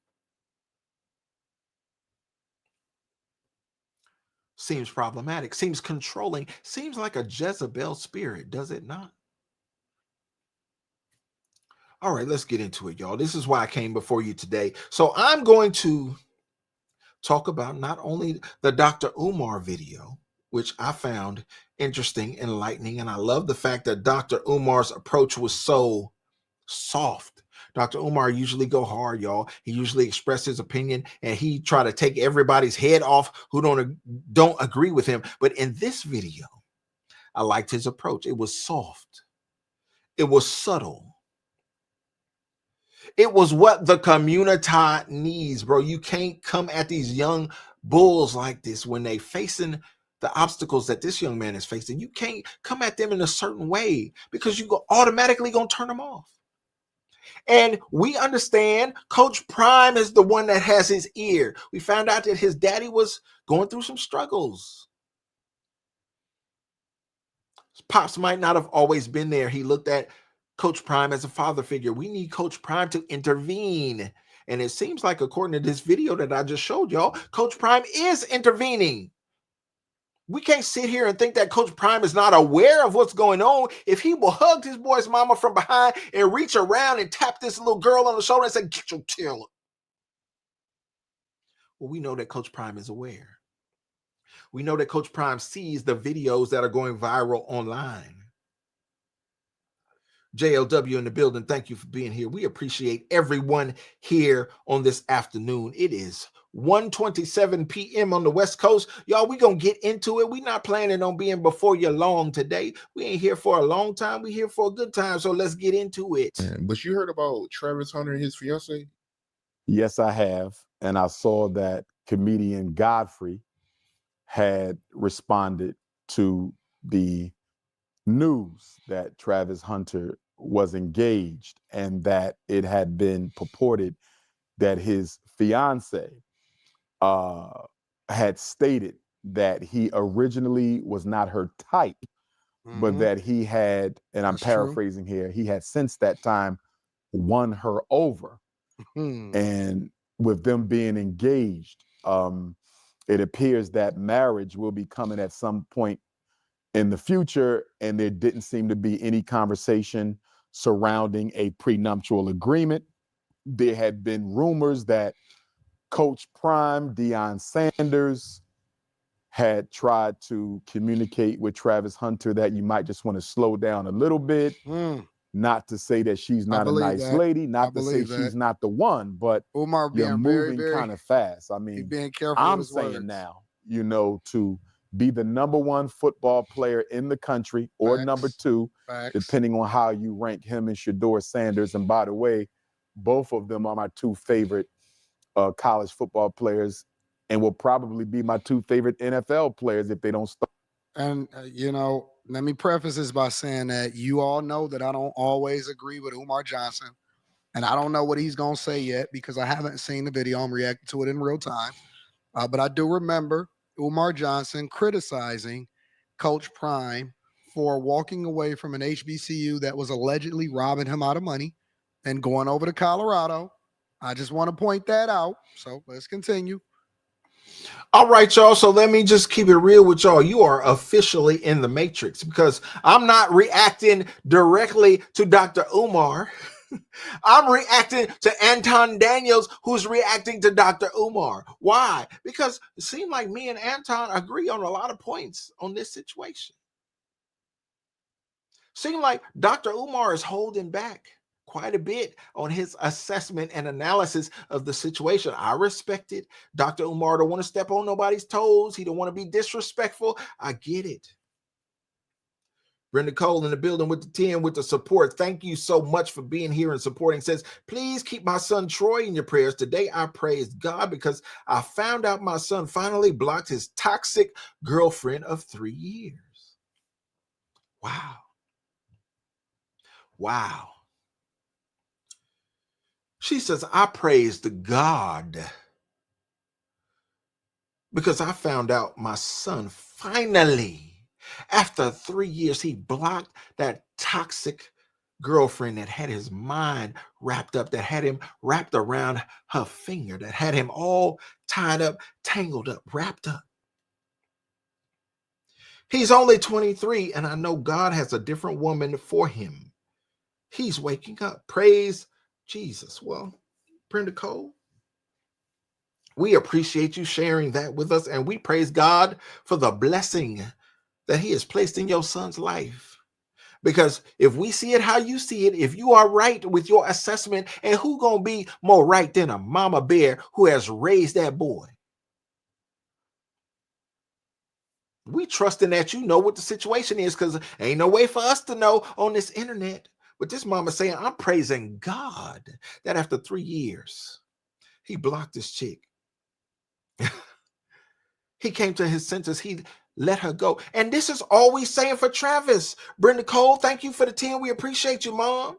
A: Seems problematic, seems controlling, seems like a Jezebel spirit, does it not? All right, let's get into it, y'all. This is why I came before you today. So I'm going to talk about not only the Dr. Umar video, which I found interesting, enlightening, and I love the fact that Dr. Umar's approach was so soft. Dr. Umar usually go hard, y'all. He usually express his opinion and he try to take everybody's head off who don't agree with him. But in this video, I liked his approach. It was soft. It was subtle. It was what the Communitah needs, bro. You can't come at these young bulls like this when they facing the obstacles that this young man is facing. You can't come at them in a certain way because you automatically gonna turn them off. And we understand Coach Prime is the one that has his ear. We found out that his daddy was going through some struggles. His pops might not have always been there. He looked at Coach Prime as a father figure. We need Coach Prime to intervene. And it seems like, according to this video that I just showed y'all, Coach Prime is intervening. We can't sit here and think that Coach Prime is not aware of what's going on. If he will hug his boy's mama from behind and reach around and tap this little girl on the shoulder and say, "Get your tail." Well, we know that Coach Prime is aware. We know that Coach Prime sees the videos that are going viral online. JLW in the building, thank you for being here. We appreciate everyone here on this afternoon. It is 1:27 p.m. on the West Coast. Y'all, we gonna get into it. We not planning on being before you long today. We ain't here for a long time. We here for a good time. So let's get into it.
C: But you heard about Travis Hunter and his fiance?
D: Yes, I have. And I saw that comedian Godfrey had responded to the news that Travis Hunter was engaged and that it had been purported that his fiance had stated that he originally was not her type, but that he had, and I'm paraphrasing here, he had since that time won her over. And with them being engaged, it appears that marriage will be coming at some point in the future, and there didn't seem to be any conversation surrounding a prenuptial agreement. There had been rumors that Coach Prime, Deion Sanders, had tried to communicate with Travis Hunter that you might just want to slow down a little bit. Not to say that she's not a nice lady, not to say she's not the one, but
E: Umar
D: you're moving kind of fast. I
E: He's
D: mean,
E: being careful.
D: I'm
E: with his
D: saying
E: words.
D: now, you know, to be the #1 football player in the country or #2, depending on how you rank him and Shedeur Sanders. And by the way, both of them are my two favorite college football players and will probably be my 2 favorite NFL players if they don't start.
E: And, let me preface this by saying that you all know that I don't always agree with Umar Johnson. And I don't know what he's going to say yet because I haven't seen the video. I'm reacting to it in real time. But I do remember Umar Johnson criticizing Coach Prime for walking away from an HBCU that was allegedly robbing him out of money and going over to Colorado. I just want to point that out. So let's continue.
A: All right, y'all. So let me just keep it real with y'all. You are officially in the matrix because I'm not reacting directly to Dr. Umar. I'm reacting to Anton Daniels, who's reacting to Dr. Umar. Why? Because it seems like me and Anton agree on a lot of points on this situation. Seems like Dr. Umar is holding back quite a bit on his assessment and analysis of the situation. I respect it. Dr. Umar don't want to step on nobody's toes. He don't want to be disrespectful. I get it. Brenda Cole in the building with the 10 with the support. Thank you so much for being here and supporting. Says, please keep my son Troy in your prayers. Today I praised God because I found out my son finally blocked his toxic girlfriend of 3 years. Wow. Wow. She says, I praised God because I found out my son finally, after 3 years, he blocked that toxic girlfriend that had his mind wrapped up, that had him wrapped around her finger, that had him all tied up, tangled up, wrapped up. He's only 23, and I know God has a different woman for him. He's waking up. Praise Jesus. Well, Brenda Cole, we appreciate you sharing that with us, and we praise God for the blessing that he has placed in your son's life. Because if we see it how you see it, if you are right with your assessment, and who gonna be more right than a mama bear who has raised that boy? We trusting that you know what the situation is, because ain't no way for us to know on this internet. But this mama saying, I'm praising God that after 3 years, he blocked this chick. He came to his senses. He let her go. And this is all we saying for Travis. Brenda Cole, thank you for the 10. We appreciate you, Mom.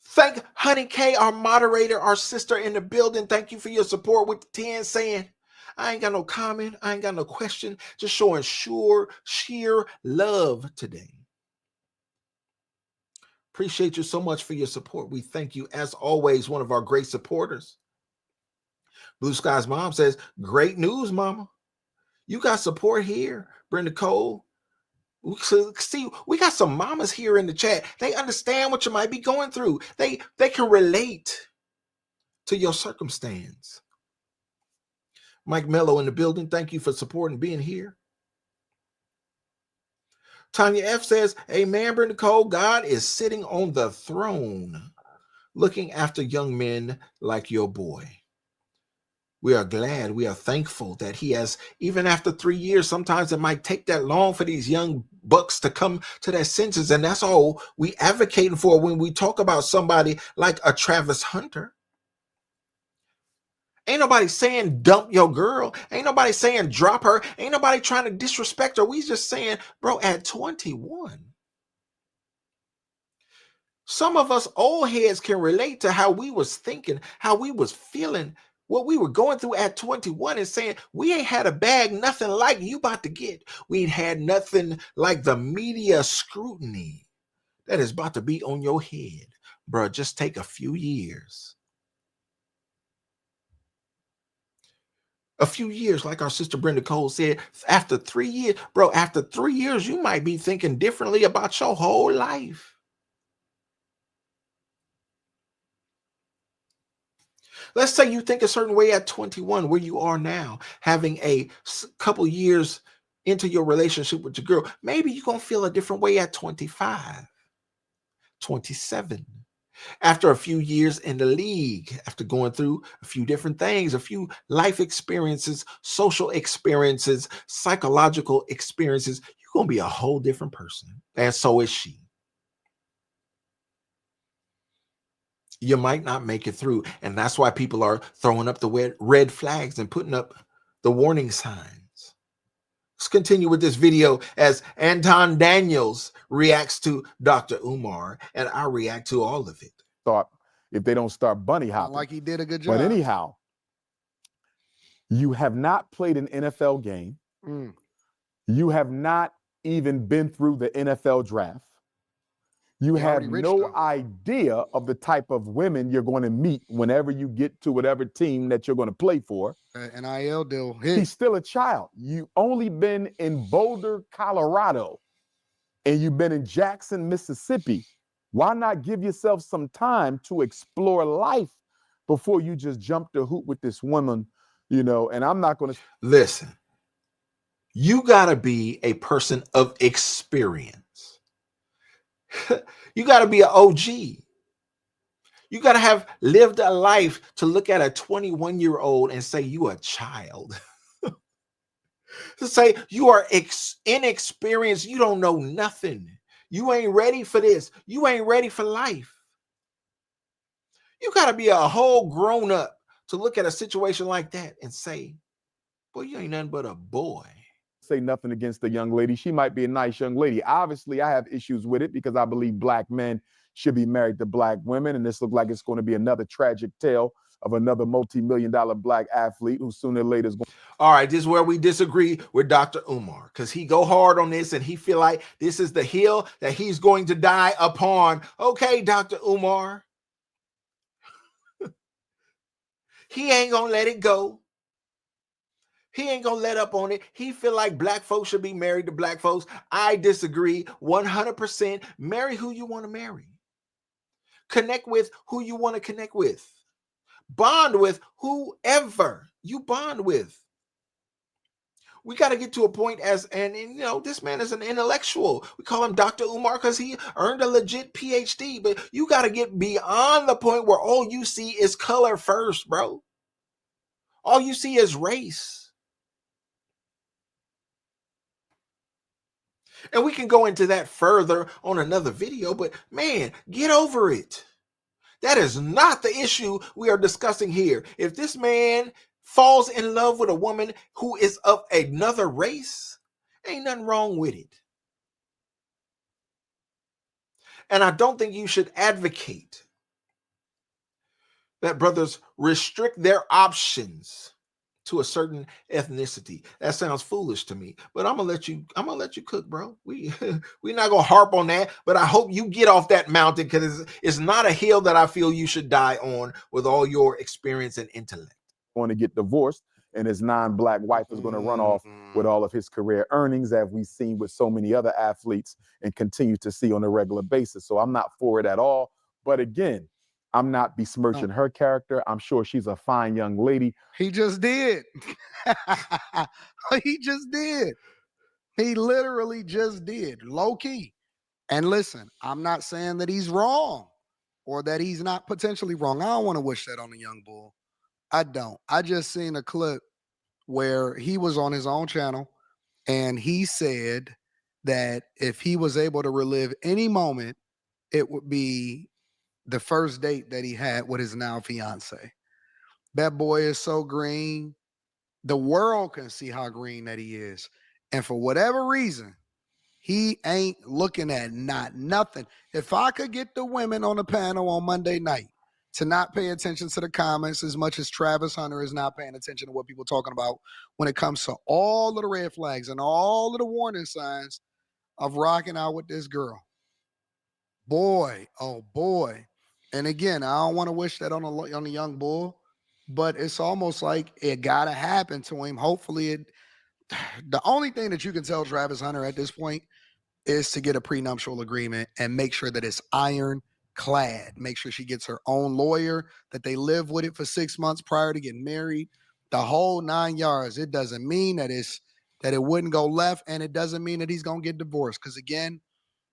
A: Thank Honey K, our moderator, our sister in the building. Thank you for your support with the 10, saying, I ain't got no comment. I ain't got no question. Just showing sheer love today. Appreciate you so much for your support. We thank you, as always, one of our great supporters. Blue Skies Mom says, great news, Mama. You got support here. Brenda Cole. See, we got some mamas here in the chat. They understand what you might be going through. They can relate to your circumstance. Mike Mello in the building. Thank you for supporting being here. Tanya F says, amen, Brenda Cole. God is sitting on the throne, looking after young men like your boy. We are glad, we are thankful that he has, even after 3 years, sometimes it might take that long for these young bucks to come to their senses. And that's all we advocating for when we talk about somebody like a Travis Hunter. Ain't nobody saying dump your girl. Ain't nobody saying drop her. Ain't nobody trying to disrespect her. We just saying, bro, at 21. Some of us old heads can relate to how we was thinking, how we was feeling, what we were going through at 21, and saying, we ain't had a bag, nothing like you about to get. We ain't had nothing like the media scrutiny that is about to be on your head. Bro, just take a few years. A few years, like our sister Brenda Cole said, after 3 years, bro, after 3 years, you might be thinking differently about your whole life. Let's say you think a certain way at 21, where you are now, having a couple years into your relationship with your girl. Maybe you're going to feel a different way at 25, 27. After a few years in the league, after going through a few different things, a few life experiences, social experiences, psychological experiences, you're going to be a whole different person. And so is she. you might not make it through. And that's why people are throwing up the red flags and putting up the warning signs. Let's continue with this video as Anton Daniels reacts to Dr. Umar, and I react to all of it.
D: Thought if they don't start bunny hopping.
E: Like he did a good job.
D: But anyhow, you have not played an NFL game. You have not even been through the NFL draft. You have no idea of the type of women you're going to meet whenever you get to whatever team that you're going to play for.
E: NIL deal.
D: He's still a child. You've only been in Boulder, Colorado, and you've been in Jackson, Mississippi. Why not give yourself some time to explore life before you just jump the hoop with this woman, you know? And I'm not going to
A: listen. You got to be a person of experience. You got to be an OG. You got to have lived a life to look at a 21-year-old and say you a child. To say you are inexperienced. You don't know nothing. You ain't ready for this. You ain't ready for life. You got to be a whole grown up to look at a situation like that and say, boy, you ain't nothing but a boy.
D: Say nothing against the young lady. She might be a nice young lady. Obviously, I have issues with it because I believe black men should be married to black women. And this looks like it's going to be another tragic tale of another multi-million-dollar black athlete who sooner or later is going.
A: All right, this is where we disagree with Dr. Umar, because he go hard on this and he feel like this is the hill that he's going to die upon. Okay, Dr. Umar. He ain't going to let it go. He ain't going to let up on it. He feel like black folks should be married to black folks. I disagree 100%. Marry who you want to marry. Connect with who you want to connect with. Bond with whoever you bond with. We got to get to a point and you know, this man is an intellectual. We call him Dr. Umar because he earned a legit PhD, but you got to get beyond the point where all you see is color first, bro. All you see is race. And we can go into that further on another video, but man, get over it. That is not the issue we are discussing here. If this man falls in love with a woman who is of another race, ain't nothing wrong with it. And I don't think you should advocate that brothers restrict their options to a certain ethnicity. That sounds foolish to me, but I'm gonna let you cook, bro. We're not gonna harp on that, but I hope you get off that mountain because it's not a hill that I feel you should die on with all your experience and intellect.
D: Going to get divorced, and his non-black wife is going to run off with all of his career earnings, as we've seen with so many other athletes and continue to see on a regular basis. So I'm not for it at all. But again, I'm not besmirching her character. I'm sure she's a fine young lady.
E: He just did. He just did. He literally just did, low key. And listen, I'm not saying that he's wrong or that he's not potentially wrong. I don't want to wish that on a young bull. I don't. I just seen a clip where he was on his own channel and he said that if he was able to relive any moment, it would be the first date that he had with his now fiance. That boy is so green. The world can see how green that he is. And for whatever reason, he ain't looking at nothing. If I could get the women on the panel on Monday night to not pay attention to the comments as much as Travis Hunter is not paying attention to what people are talking about when it comes to all of the red flags and all of the warning signs of rocking out with this girl. Boy, oh boy. And again, I don't want to wish that on a young bull, but it's almost like it got to happen to him. Hopefully the only thing that you can tell Travis Hunter at this point is to get a prenuptial agreement and make sure that it's ironclad. Make sure she gets her own lawyer, that they live with it for 6 months prior to getting married. The whole 9 yards. It doesn't mean that it wouldn't go left, and it doesn't mean that he's going to get divorced. Because again,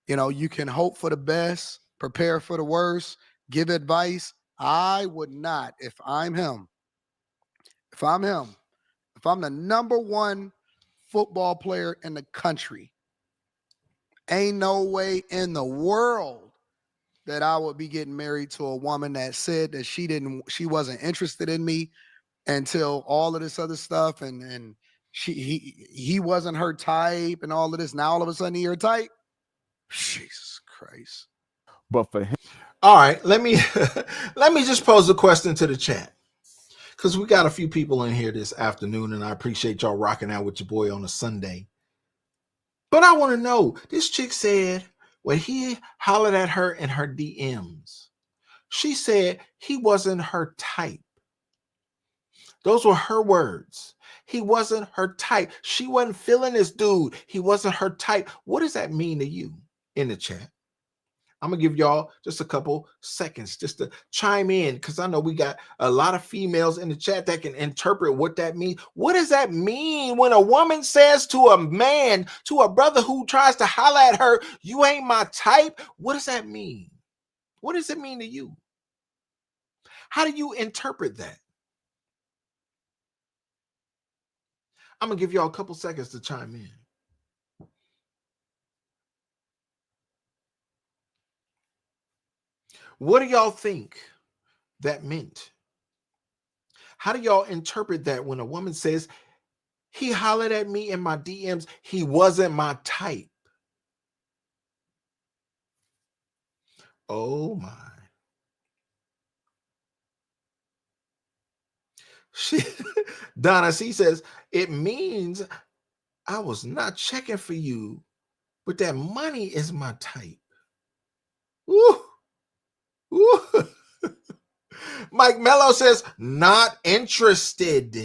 E: you know, you can hope for the best, prepare for the worst, give advice. I would not, if I'm him, if I'm the number one football player in the country, ain't no way in the world that I would be getting married to a woman that said that she wasn't interested in me until all of this other stuff, and he wasn't her type and all of this. Now all of a sudden he her type. Jesus Christ.
D: But for him,
A: All right, let me let me just pose a question to the chat, because we got a few people in here this afternoon, and I appreciate y'all rocking out with your boy on a Sunday. But I want to know, this chick said when he hollered at her in her DMs, she said he wasn't her type. Those were her words. He wasn't her type. She wasn't feeling this dude. He wasn't her type. What does that mean to you in the chat? I'm going to give y'all just a couple seconds just to chime in, because I know we got a lot of females in the chat that can interpret what that means. What does that mean when a woman says to a man, to a brother who tries to holler at her, you ain't my type? What does that mean? What does it mean to you? How do you interpret that? I'm going to give y'all a couple seconds to chime in. What do y'all think that meant? How do y'all interpret that when a woman says, he hollered at me in my DMs, he wasn't my type? Oh my. Donna C says, it means I was not checking for you, but that money is my type. Woo. Woo. Mike Mello says, not interested.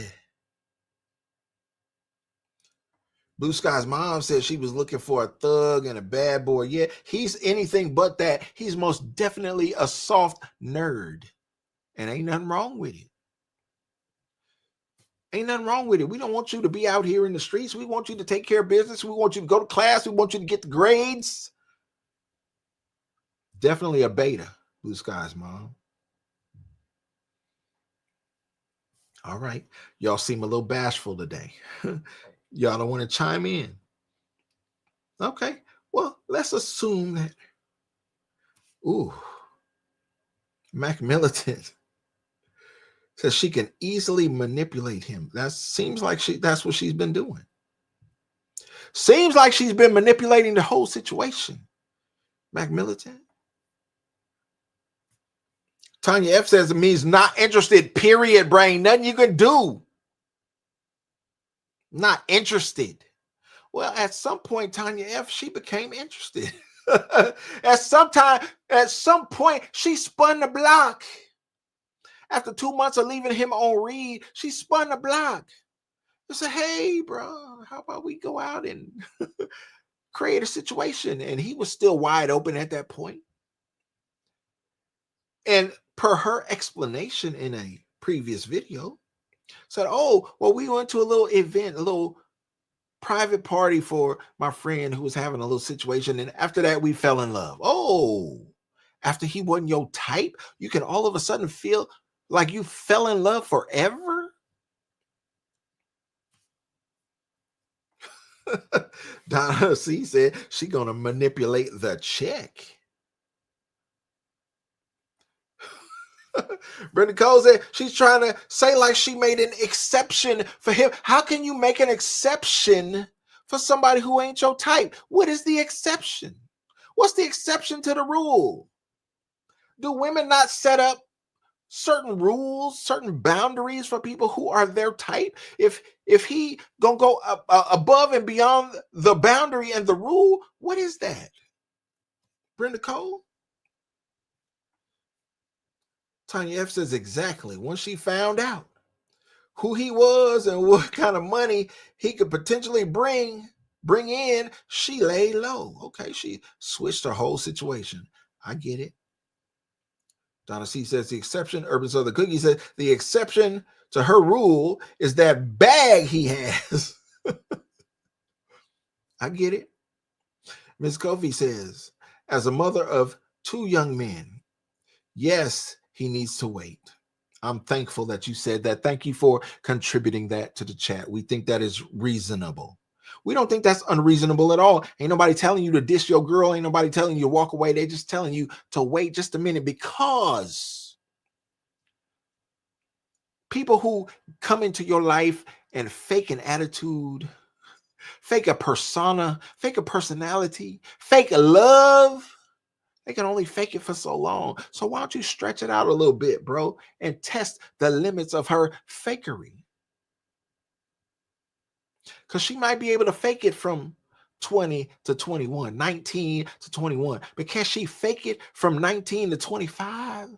A: Blue Sky's mom said she was looking for a thug and a bad boy. Yeah, he's anything but that. He's most definitely a soft nerd. And ain't nothing wrong with it. Ain't nothing wrong with it. We don't want you to be out here in the streets. We want you to take care of business. We want you to go to class. We want you to get the grades. Definitely a beta, Blue Sky's mom. All right. Y'all seem a little bashful today. Y'all don't want to chime in. Okay. Well, let's assume that. Ooh. Mac Militant says she can easily manipulate him. That seems like that's what she's been doing. Seems like she's been manipulating the whole situation. Mac Militant. Tanya F says it means not interested, period, brain. Nothing you can do. Not interested. Well, at some point, Tanya F, she became interested. At some point, she spun the block. After 2 months of leaving him on read, she spun the block. I said, hey, bro, how about we go out and create a situation? And he was still wide open at that point. And per her explanation in a previous video, said, oh, well, we went to a little event, a little private party for my friend who was having a little situation. And after that, we fell in love. Oh, after he wasn't your type, you can all of a sudden feel like you fell in love forever? Donna C said she gonna manipulate the check. Brenda Cole said she's trying to say like she made an exception for him. How can you make an exception for somebody who ain't your type? What is the exception? What's the exception to the rule? Do women not set up certain rules, certain boundaries for people who are their type? If he gonna go above and beyond the boundary and the rule, what is that? Brenda Cole? Tanya F says exactly. Once she found out who he was and what kind of money he could potentially bring in, she laid low. Okay, she switched her whole situation. I get it. Donna C says the exception, Urban Southern Cookie says the exception to her rule is that bag he has. I get it. Ms. Kofi says, as a mother of 2 young men, yes, he needs to wait. I'm thankful that you said that. Thank you for contributing that to the chat. We think that is reasonable. We don't think that's unreasonable at all. Ain't nobody telling you to dish your girl. Ain't nobody telling you to walk away. They're just telling you to wait just a minute, because people who come into your life and fake an attitude, fake a persona, fake a personality, fake a love, they can only fake it for so long. So why don't you stretch it out a little bit, bro, and test the limits of her fakery? Because she might be able to fake it from 20 to 21, 19 to 21. But can she fake it from 19 to 25?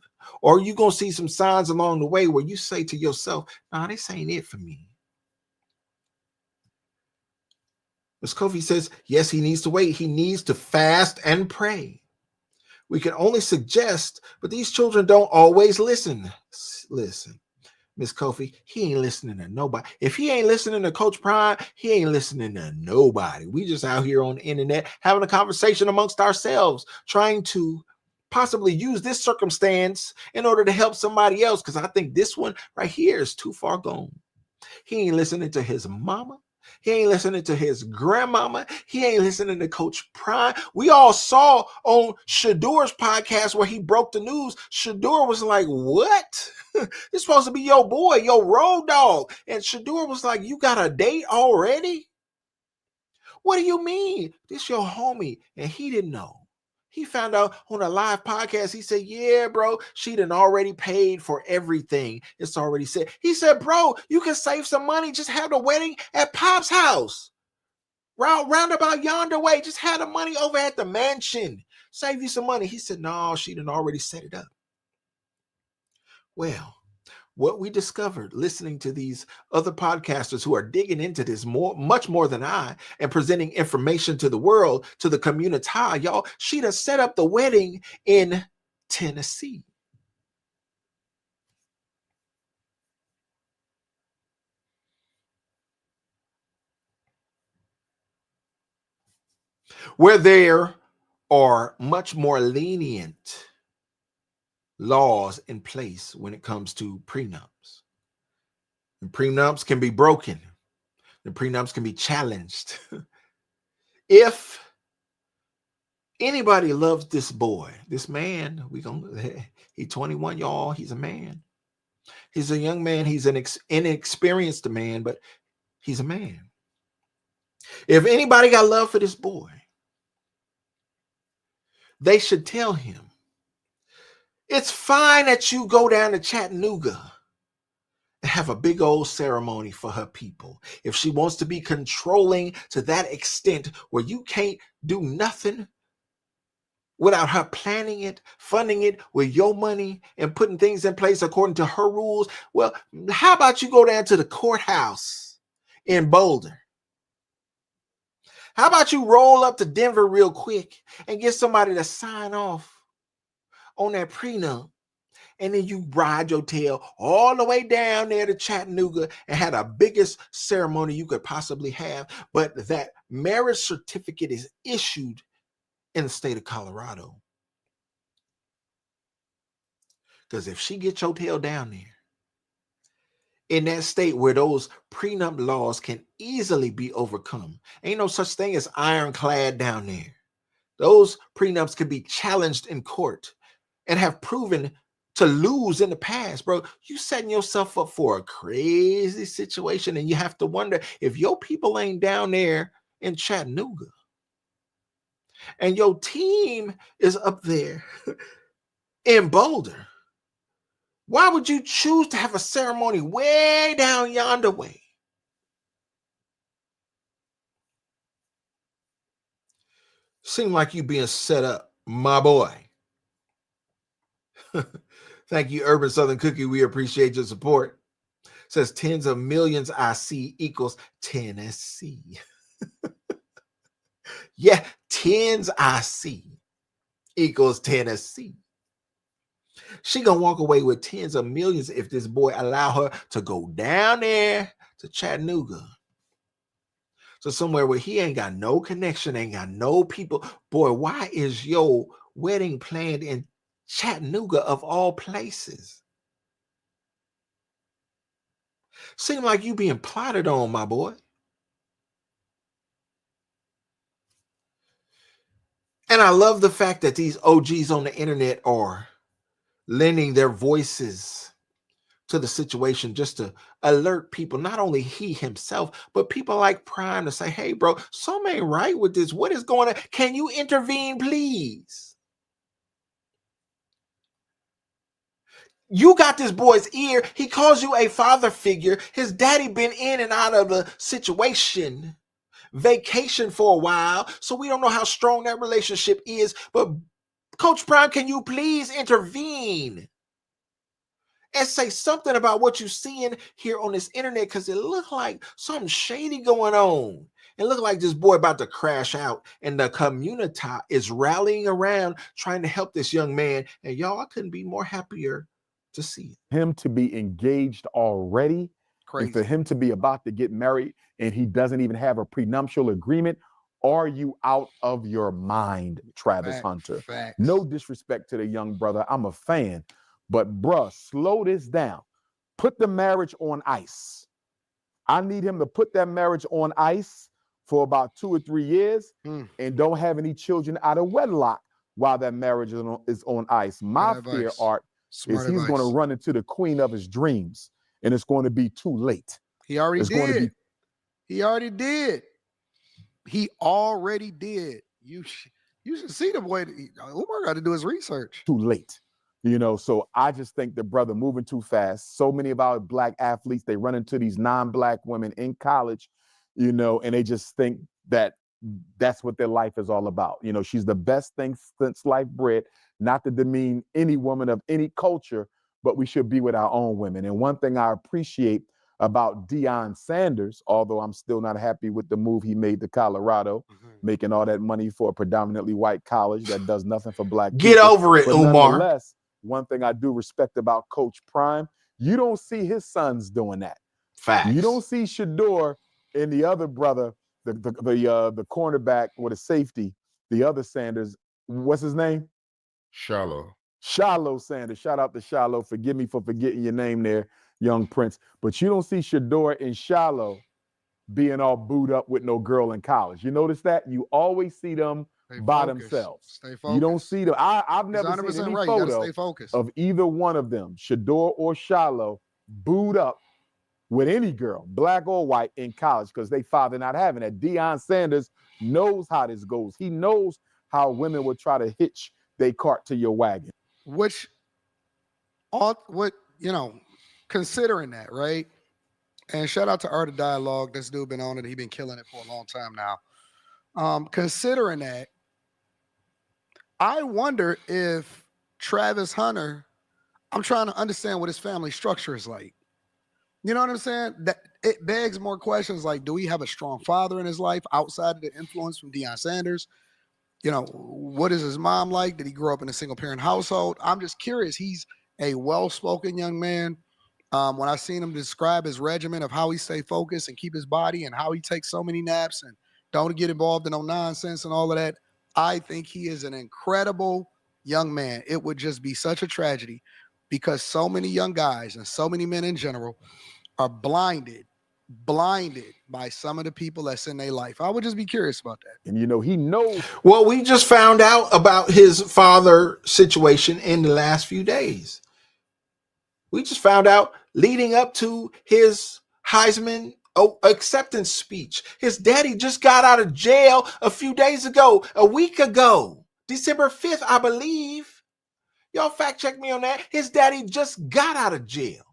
A: Or are you going to see some signs along the way where you say to yourself, nah, this ain't it for me? Ms. Kofi says, yes, he needs to wait. He needs to fast and pray. We can only suggest, but these children don't always listen. Listen, Miss Kofi, he ain't listening to nobody. If he ain't listening to Coach Prime, he ain't listening to nobody. We just out here on the internet having a conversation amongst ourselves, trying to possibly use this circumstance in order to help somebody else, because I think this one right here is too far gone. He ain't listening to his mama. He ain't listening to his grandmama. He ain't listening to Coach Prime. We all saw on Shador's podcast where he broke the news. Shador was like, what? It's supposed to be your boy, your road dog. And Shador was like, you got a date already? What do you mean? This your homie. And he didn't know. He found out on a live podcast. He said, yeah, bro, she done already paid for everything. It's already said. He said, bro, you can save some money. Just have the wedding at Pop's house. Round about yonder way. Just have the money over at the mansion. Save you some money. He said, no, she done already set it up. Well, what we discovered listening to these other podcasters who are digging into this much more than I, and presenting information to the world, to the Communitah, y'all, she done set up the wedding in Tennessee. Where there are much more lenient laws in place when it comes to prenups. And prenups can be broken. The prenups can be challenged. If anybody loves this boy, this man, he's 21, y'all. He's a man. He's a young man. He's an inexperienced man, but he's a man. If anybody got love for this boy, they should tell him, it's fine that you go down to Chattanooga and have a big old ceremony for her people. If she wants to be controlling to that extent where you can't do nothing without her planning it, funding it with your money, and putting things in place according to her rules, well, how about you go down to the courthouse in Boulder? How about you roll up to Denver real quick and get somebody to sign off on that prenup? And then you ride your tail all the way down there to Chattanooga and had the biggest ceremony you could possibly have. But that marriage certificate is issued in the state of Colorado. Because if she gets your tail down there, in that state where those prenup laws can easily be overcome, ain't no such thing as ironclad down there. Those prenups can be challenged in court and have proven to lose in the past, bro. You setting yourself up for a crazy situation, and you have to wonder if your people ain't down there in Chattanooga and your team is up there in Boulder. Why would you choose to have a ceremony way down yonder way? Seem like you being set up, my boy. Thank you, Urban Southern Cookie. We appreciate your support. Says tens of millions I see equals Tennessee. Yeah, tens I see equals Tennessee. She gonna walk away with tens of millions if this boy allow her to go down there to Chattanooga. So somewhere where he ain't got no connection, ain't got no people. Boy, why is your wedding planned in Chattanooga of all places? Seem like you being plotted on, my boy. And I love the fact that these OGs on the internet are lending their voices to the situation just to alert people, not only he himself, but people like Prime to say, hey, bro, something ain't right with this. What is going on? Can you intervene, please? You got this boy's ear. He calls you a father figure. His daddy been in and out of the situation, vacation for a while, so we don't know how strong that relationship is. But Coach Prime, can you please intervene and say something about what you're seeing here on this internet? Because it looked like something shady going on. It looked like this boy about to crash out, and the Communitah is rallying around trying to help this young man. And y'all, I couldn't be more happier to see it.
D: Him to be engaged already,
E: Crazy.
D: and for him to be about to get married, and he doesn't even have a prenuptial agreement. Are you out of your mind, Travis Hunter?
E: Facts.
D: No disrespect to the young brother. I'm a fan. But bruh, slow this down. Put the marriage on ice. I need him to put that marriage on ice for about 2 or 3 years and don't have any children out of wedlock while that marriage is on ice. My fear, Art, is he's going to run into the queen of his dreams, and it's going to be too late.
E: He already did. He already did. He already did. You should see the way Umar got to do his research.
D: Too late. You know, so I just think the brother moving too fast. So many of our black athletes, they run into these non-black women in college, you know, and they just think that that's what their life is all about. You know, she's the best thing since life bred, not to demean any woman of any culture, but we should be with our own women. And one thing I appreciate about Deion Sanders, although I'm still not happy with the move he made to Colorado, making all that money for a predominantly white college that does nothing for black people.
A: Get over it,
D: but
A: Umar.
D: Nonetheless, one thing I do respect about Coach Prime, you don't see his sons doing that.
A: Facts.
D: You don't see Shador and the other brother, the cornerback with a safety, the other Sanders. What's his name?
C: Shallow
D: Sanders. Shout out to Shallow. Forgive me for forgetting your name there, young Prince. But you don't see Shador and Shallow being all booed up with no girl in college. You notice that? You always see them by themselves.
E: Stay focused.
D: You don't see them. I've never seen any photo of either one of them, Shador or Shallow, booed up with any girl, black or white, in college because they father not having it. Deion Sanders knows how this goes. He knows how women would try to hitch their cart to your wagon.
E: Considering that, right? And shout out to Art of Dialogue. This dude been on it. He been killing it for a long time now. Considering that, I wonder if Travis Hunter, I'm trying to understand what his family structure is like. You know what I'm saying? That it begs more questions like, do he have a strong father in his life outside of the influence from Deion Sanders? You know, what is his mom like? Did he grow up in a single parent household? I'm just curious. He's a well-spoken young man. When I seen him describe his regimen of how he stay focused and keep his body and how he takes so many naps and don't get involved in no nonsense and all of that, I think he is an incredible young man. It would just be such a tragedy because so many young guys and so many men in general are blinded by some of the people that's in their life. I would just be curious about that.
D: And, you know, he knows.
A: Well, we just found out about his father situation in the last few days. We just found out leading up to his Heisman acceptance speech. His daddy just got out of jail a few days ago, a week ago, December 5th, I believe. Y'all fact check me on that. His daddy just got out of jail.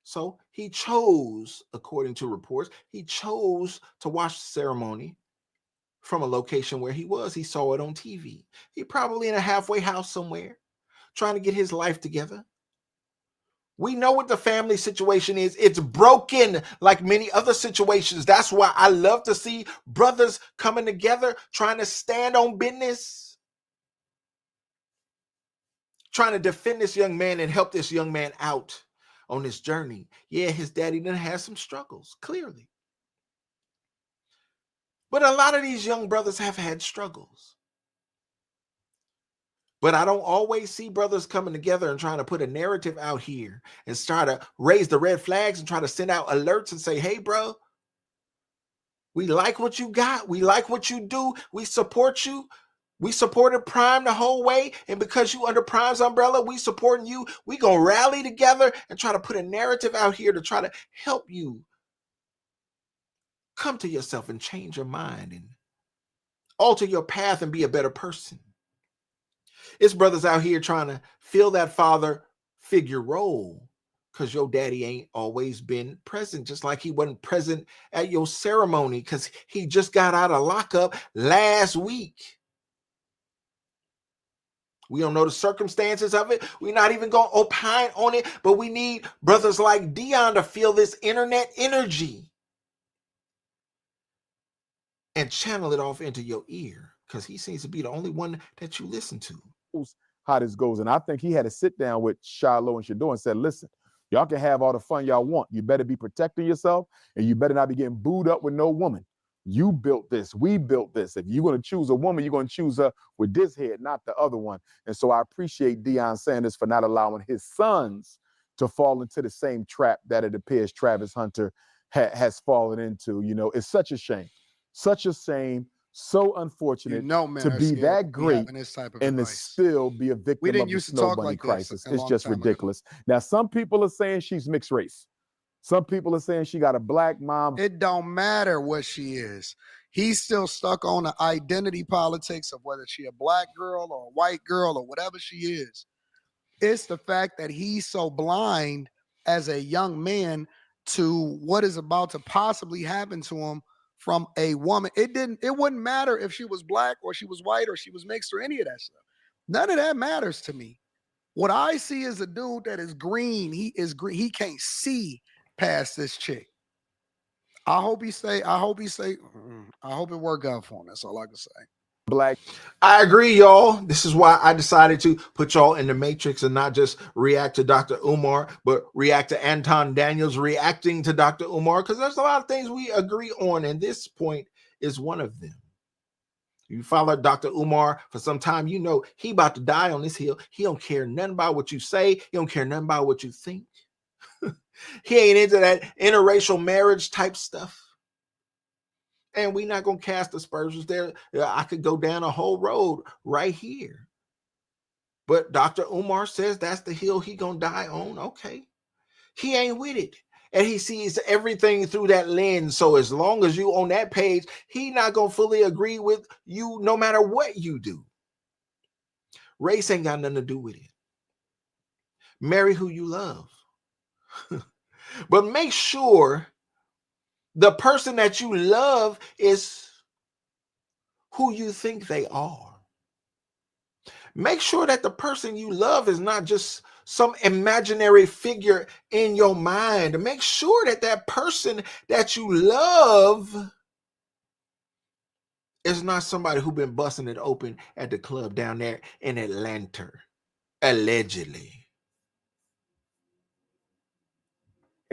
A: So he chose, according to reports, he chose to watch the ceremony from a location where he was. He saw it on TV. He probably in a halfway house somewhere, trying to get his life together. We know what the family situation is. It's broken like many other situations. That's why I love to see brothers coming together, trying to stand on business, trying to defend this young man and help this young man out on this journey. Yeah, his daddy done had some struggles, clearly. But a lot of these young brothers have had struggles. But I don't always see brothers coming together and trying to put a narrative out here and try to raise the red flags and try to send out alerts and say, hey, bro, We like what you got. We like what you do. We support you. We supported Prime the whole way. And because you under Prime's umbrella, we supporting you. We going to rally together and try to put a narrative out here to try to help you come to yourself and change your mind and alter your path and be a better person. It's brothers out here trying to fill that father figure role because your daddy ain't always been present, just like he wasn't present at your ceremony because he just got out of lockup last week. We don't know the circumstances of it. We're not even going to opine on it, but we need brothers like Dion to feel this internet energy and channel it off into your ear because he seems to be the only one that you listen to.
D: How this goes. And I think he had to sit down with Shiloh and Shador and said, listen, y'all can have all the fun y'all want. You better be protecting yourself and you better not be getting booed up with no woman. You built this. We built this. If you're going to choose a woman, you're going to choose her with this head, not the other one. And so I appreciate Deion Sanders for not allowing his sons to fall into the same trap that it appears Travis Hunter has fallen into. You know, it's such a shame. Such a shame. So unfortunate to be that great and to still be a victim of the Snow Bunny crisis. It's just ridiculous. Now, some people are saying she's mixed race. Some people are saying she got a black mom.
E: It don't matter what she is. He's still stuck on the identity politics of whether she a black girl or a white girl or whatever she is. It's the fact that he's so blind as a young man to what is about to possibly happen to him from a woman. It wouldn't matter if she was black or she was white or she was mixed or any of that stuff. None of that matters to me. What I see is a dude that is green. He is green. He can't see past this chick. I hope it work out for him. That's all I can say.
D: Black.
A: I agree, y'all. This is why I decided to put y'all in the matrix and not just react to Dr. Umar, but react to Anton Daniels reacting to Dr. Umar, because there's a lot of things we agree on, and this point is one of them. You follow Dr. Umar for some time, you know he about to die on this hill. He don't care nothing about what you say. He don't care nothing about what you think. He ain't into that interracial marriage type stuff. And we're not going to cast aspersions there. I could go down a whole road right here. But Dr. Umar says that's the hill he going to die on. Okay. He ain't with it. And he sees everything through that lens. So as long as you on that page, he not going to fully agree with you no matter what you do. Race ain't got nothing to do with it. Marry who you love. But make sure the person that you love is who you think they are. Make sure that the person you love is not just some imaginary figure in your mind. Make sure that that person that you love is not somebody who's been busting it open at the club down there in Atlanta, allegedly.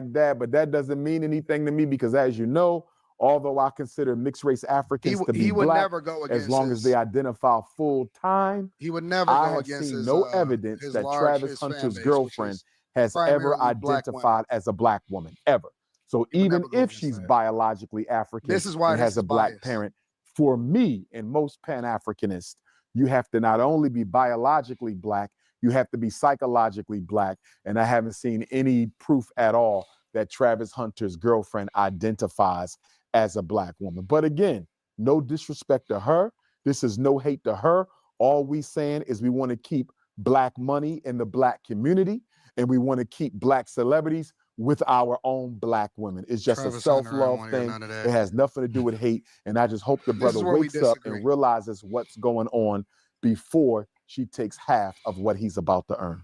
D: That, but that doesn't mean anything to me because, as you know, although I consider mixed race Africans to be black, never go as long as they identify full time,
E: he would never
D: I
E: go
D: have
E: against
D: seen
E: his,
D: no evidence that Travis Hunter's girlfriend has ever identified as a black woman ever. So even if she's biologically African and has a black parent, for me and most Pan-Africanists, you have to not only be biologically black, you have to be psychologically black. And I haven't seen any proof at all that Travis Hunter's girlfriend identifies as a black woman. But again, no disrespect to her. This is no hate to her. All we saying is we want to keep black money in the black community, and we want to keep black celebrities with our own black women. It's just a self-love thing. It has nothing to do with hate. And I just hope the brother wakes up and realizes what's going on before she takes half of what he's about to earn.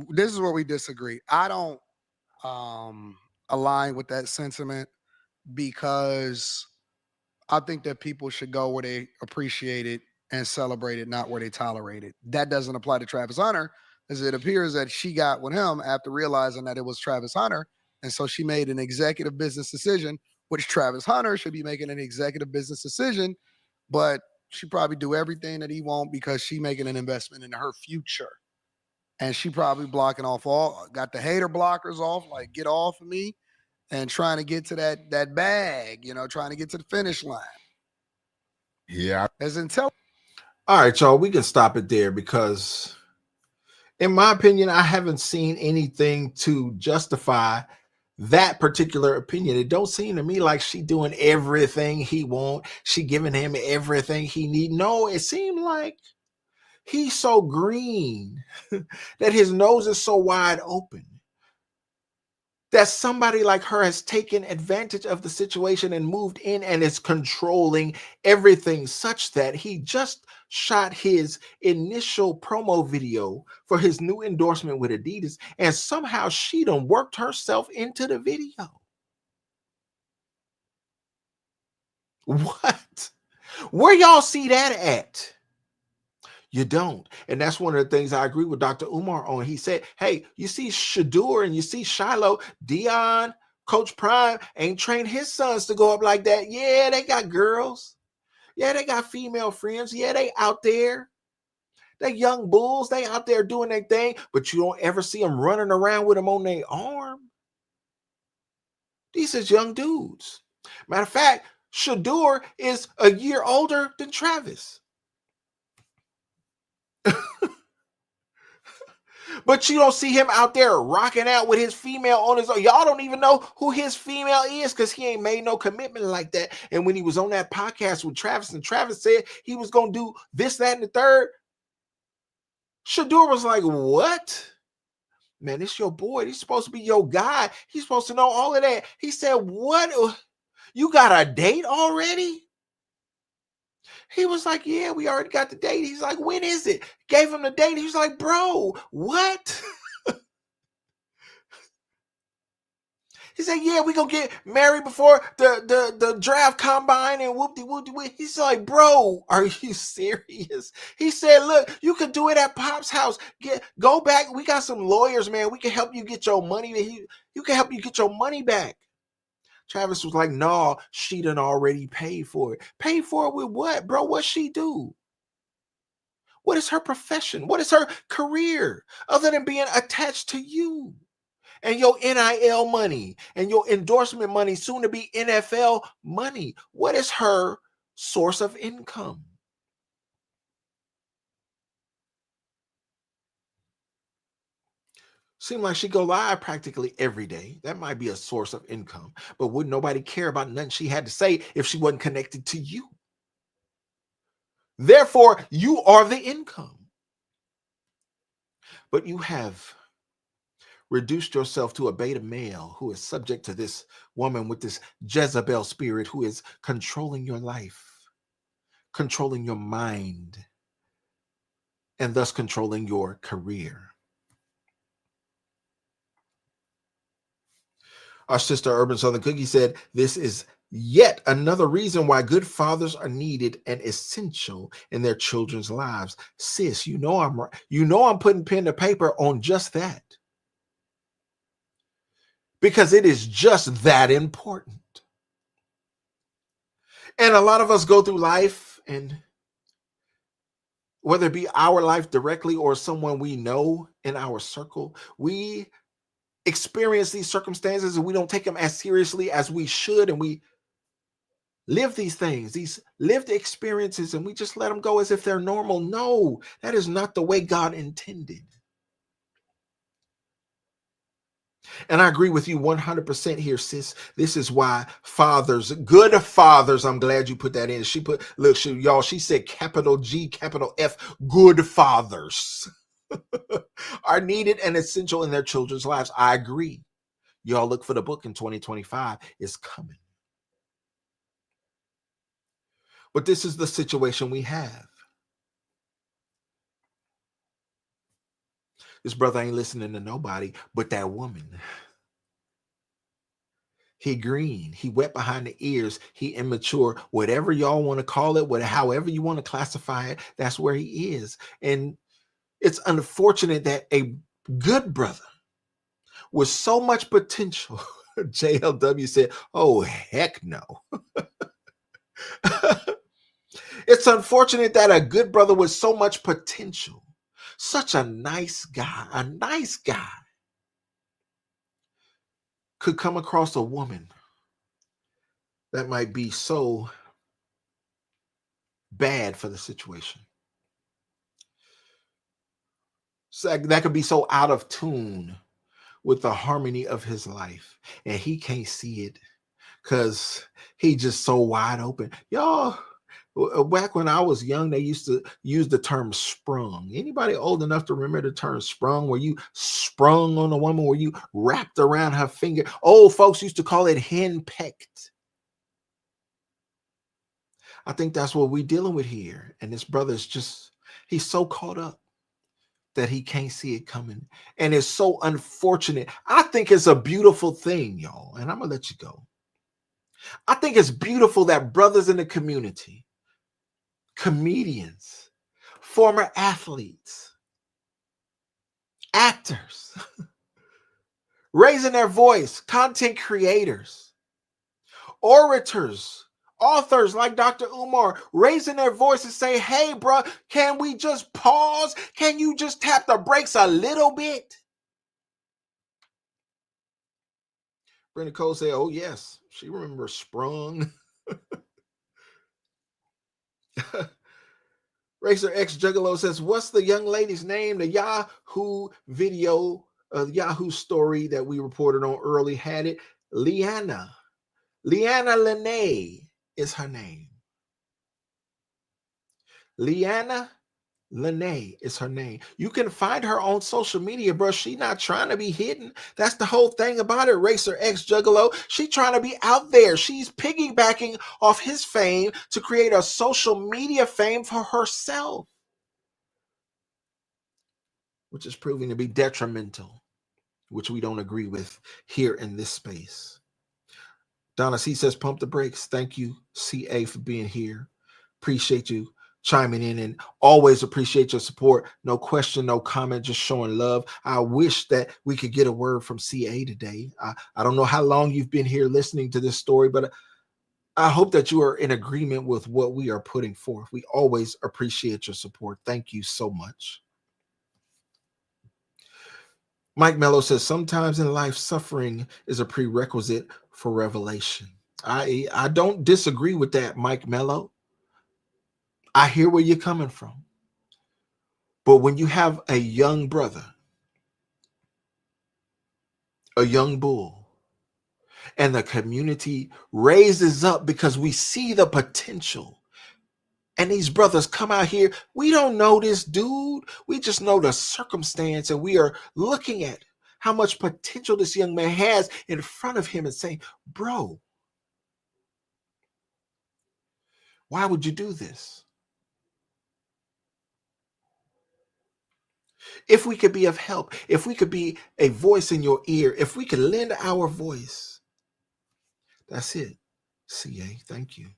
E: This is where we disagree. I don't align with that sentiment because I think that people should go where they appreciate it and celebrate it, not where they tolerate it. That doesn't apply to Travis Hunter, as it appears that she got with him after realizing that it was Travis Hunter. And so she made an executive business decision, which Travis Hunter should be making an executive business decision, but she probably do everything that he won't because she making an investment in her future. And she probably blocking off got the hater blockers off, like get off of me. and trying to get to that bag, trying to get to the finish line.
C: Yeah.
E: As intelligent.
A: All right, y'all, we can stop it there because, in my opinion, I haven't seen anything to justify that particular opinion. It don't seem to me like she doing everything he want. She giving him everything he need. No, it seemed like he's so green that his nose is so wide open that somebody like her has taken advantage of the situation and moved in and is controlling everything, such that he just shot his initial promo video for his new endorsement with Adidas, and somehow she done worked herself into the video. What? Where y'all see that at? You don't. And that's one of the things I agree with Dr. Umar on. He said, hey, you see Shadur and you see Shiloh, Dion, Coach Prime ain't trained his sons to go up like that. Yeah, they got girls. Yeah, they got female friends. Yeah, they out there. They young bulls. They out there doing their thing, but you don't ever see them running around with them on their arm. These is young dudes. Matter of fact, Shadur is a year older than Travis. But you don't see him out there rocking out with his female on his own. Y'all don't even know who his female is because he ain't made no commitment like that. And when he was on that podcast with Travis, and Travis said he was going to do this, that, and the third, Shadur was like, what? Man, it's your boy. He's supposed to be your guy. He's supposed to know all of that. He said, what? You got a date already? He was like, yeah, we already got the date. He's like, when is it? Gave him the date. He was like, bro, what? He said, yeah, we gonna get married before the draft combine and whoop-de-whoop-de-whoop. He's like, bro, are you serious? He said, look, you could do it at Pop's house. Go back. We got some lawyers, man. We can help you get your money. You can help you get your money back. Travis was like, no, she done already paid for it. Paid for it with what, bro? What she do? What is her profession? What is her career other than being attached to you and your NIL money and your endorsement money, soon to be NFL money? What is her source of income? Seemed like she go live practically every day. That might be a source of income, but wouldn't nobody care about nothing she had to say if she wasn't connected to you? Therefore, you are the income. But you have reduced yourself to a beta male who is subject to this woman with this Jezebel spirit who is controlling your life, controlling your mind, and thus controlling your career. Our sister Urban Southern Cookie said, this is yet another reason why good fathers are needed and essential in their children's lives. Sis, you know I'm right. You know I'm putting pen to paper on just that. Because it is just that important. And a lot of us go through life, and whether it be our life directly or someone we know in our circle, we experience these circumstances and we don't take them as seriously as we should, and we live these things, these lived experiences, and we just let them go as if they're normal. No, that is not the way God intended. And I agree with you 100% here, sis. This is why fathers, good fathers, I'm glad you put that in. She put, look, she said capital G, capital F, good fathers are needed and essential in their children's lives. I agree. Y'all look for the book in 2025. It's coming. But this is the situation we have. This brother ain't listening to nobody but that woman. He green, he wet behind the ears, he immature, whatever y'all want to call it, however you want to classify it, that's where he is. And it's unfortunate that a good brother with so much potential, JLW said, oh, heck no. It's unfortunate that a good brother with so much potential, such a nice guy, could come across a woman that might be so bad for the situation, so that could be so out of tune with the harmony of his life, and he can't see it because he just so wide open. Y'all, back when I was young, they used to use the term sprung. Anybody old enough to remember the term sprung, where you sprung on a woman, where you wrapped around her finger? Old folks used to call it henpecked. I think that's what we're dealing with here. And this brother is just, he's so caught up that he can't see it coming. And it's so unfortunate. I think it's a beautiful thing, y'all. And I'm going to let you go. I think it's beautiful that brothers in the community, comedians, former athletes, actors, raising their voice, content creators, orators, authors like Dr. Umar, raising their voice and say, hey, bro, can we just pause? Can you just tap the brakes a little bit? Brenda Cole said, oh, yes, she remembers sprung. Racer X Juggalo says, what's the young lady's name? The Yahoo video, Yahoo story that we reported on early had it. Leanna Lene is her name. Leanna Lene is her name. You can find her on social media, bro. She not trying to be hidden. That's the whole thing about it, Racer X Juggalo. She trying to be out there. She's piggybacking off his fame to create a social media fame for herself, which is proving to be detrimental, which we don't agree with here in this space. Donna C says, pump the brakes. Thank you, CA, for being here. Appreciate you chiming in, and always appreciate your support. No question, no comment, just showing love. I wish that we could get a word from CA today. I don't know how long you've been here listening to this story, but I hope that you are in agreement with what we are putting forth. We always appreciate your support. Thank you so much. Mike Mello says, sometimes in life, suffering is a prerequisite for revelation. I don't disagree with that, Mike Mello. I hear where you're coming from. But when you have a young brother, a young bull, and the community raises up because we see the potential, and these brothers come out here, we don't know this dude. We just know the circumstance, and we are looking at how much potential this young man has in front of him and saying, bro, why would you do this? If we could be of help, if we could be a voice in your ear, if we could lend our voice, that's it. CA, thank you.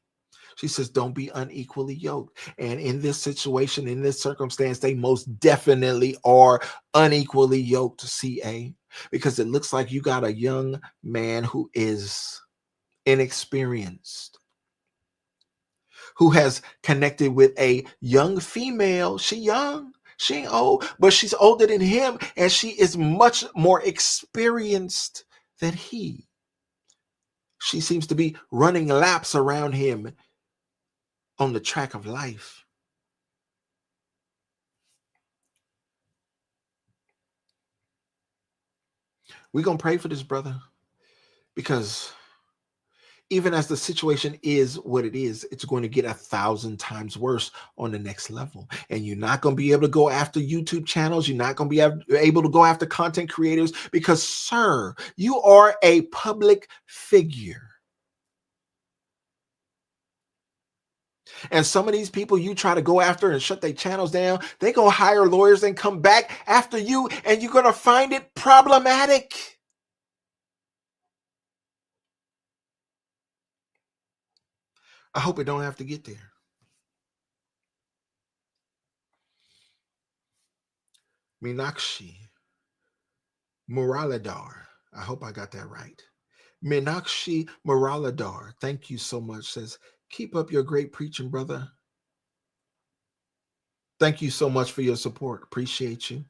A: She says, don't be unequally yoked. And in this situation, in this circumstance, they most definitely are unequally yoked, CA, because it looks like you got a young man who is inexperienced, who has connected with a young female. She young, she ain't old, but she's older than him, and she is much more experienced than he. She seems to be running laps around him on the track of life. We're going to pray for this brother, because even as the situation is what it is, it's going to get 1,000 times worse on the next level. And you're not going to be able to go after YouTube channels. You're not going to be able to go after content creators because, sir, you are a public figure. And some of these people you try to go after and shut their channels down, they go hire lawyers and come back after you, and you're going to find it problematic. I hope it don't have to get there. Meenakshi Muraladar. I hope I got that right. Meenakshi Muraladar. Thank you so much. Says, keep up your great preaching, brother. Thank you so much for your support. Appreciate you.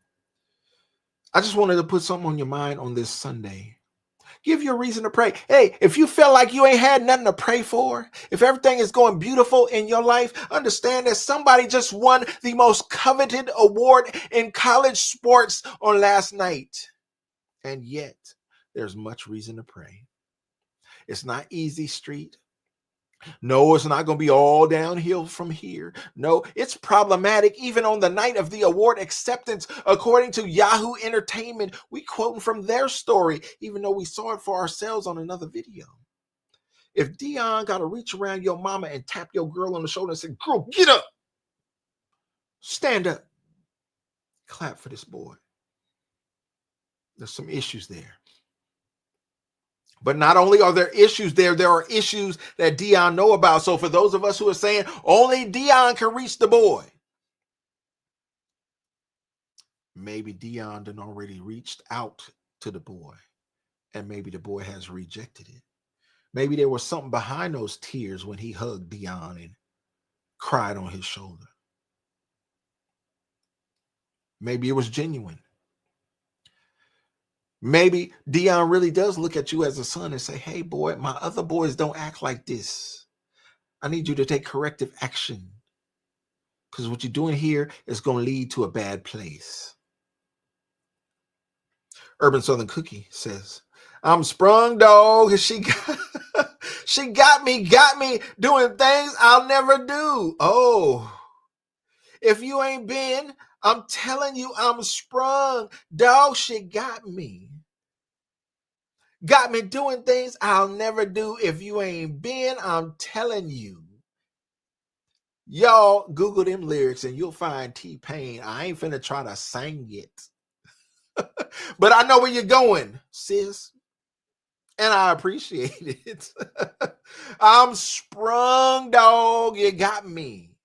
A: I just wanted to put something on your mind on this Sunday. Give you a reason to pray. Hey, if you feel like you ain't had nothing to pray for, if everything is going beautiful in your life, understand that somebody just won the most coveted award in college sports on last night. And yet, there's much reason to pray. It's not easy street. No, it's not going to be all downhill from here. No, it's problematic even on the night of the award acceptance. According to Yahoo Entertainment, we quoting from their story, even though we saw it for ourselves on another video. If Dion got to reach around your mama and tap your girl on the shoulder and say, girl, get up, stand up, clap for this boy. There's some issues there. But not only are there issues there are issues that Dion know about. So for those of us who are saying only Dion can reach the boy, maybe Dion done already reached out to the boy, and maybe the boy has rejected it. Maybe there was something behind those tears when he hugged Dion and cried on his shoulder. Maybe it was genuine. Maybe Dion really does look at you as a son and say, hey, boy, my other boys don't act like this. I need you to take corrective action, because what you're doing here is going to lead to a bad place. Urban Southern Cookie says, I'm sprung, dog. She got me doing things I'll never do. Oh, if you ain't been, I'm telling you, I'm sprung, dog. She got me. Got me doing things I'll never do. If you ain't been, I'm telling you. Y'all Google them lyrics and you'll find T-Pain. I ain't finna try to sing it. But I know where you're going, sis. And I appreciate it. I'm sprung, dog. You got me.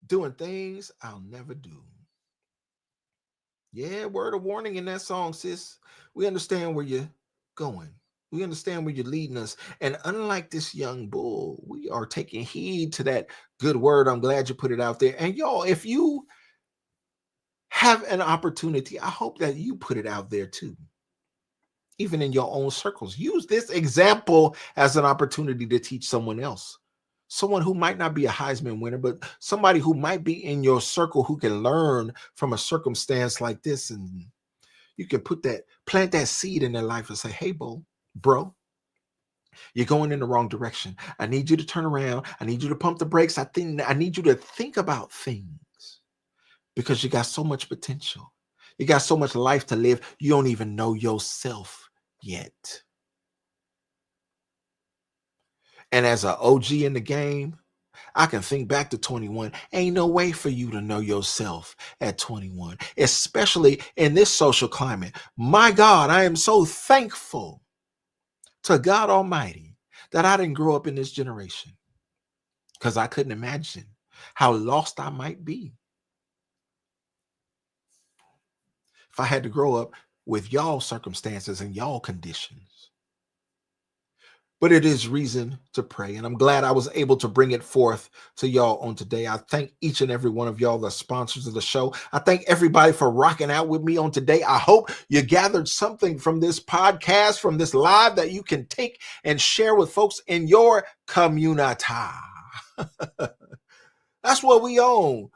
A: Doing things I'll never do. Yeah, word of warning in that song, sis. We understand where you're going. We understand where you're leading us. And unlike this young bull, we are taking heed to that good word. I'm glad you put it out there. And y'all, if you have an opportunity, I hope that you put it out there too. Even in your own circles. Use this example as an opportunity to teach someone else. Someone who might not be a Heisman winner, but somebody who might be in your circle who can learn from a circumstance like this. And you can plant that seed in their life and say, hey, bro, you're going in the wrong direction. I need you to turn around. I need you to pump the brakes. I need you to think about things, because you got so much potential. You got so much life to live. You don't even know yourself yet. And as an OG in the game, I can think back to 21. Ain't no way for you to know yourself at 21, especially in this social climate. My God, I am so thankful to God Almighty that I didn't grow up in this generation, because I couldn't imagine how lost I might be if I had to grow up with y'all circumstances and y'all conditions. But it is reason to pray, and I'm glad I was able to bring it forth to y'all on today. I thank each and every one of y'all, the sponsors of the show. I thank everybody for rocking out with me on today. I hope you gathered something from this podcast, from this live, that you can take and share with folks in your Communitah. That's what we own.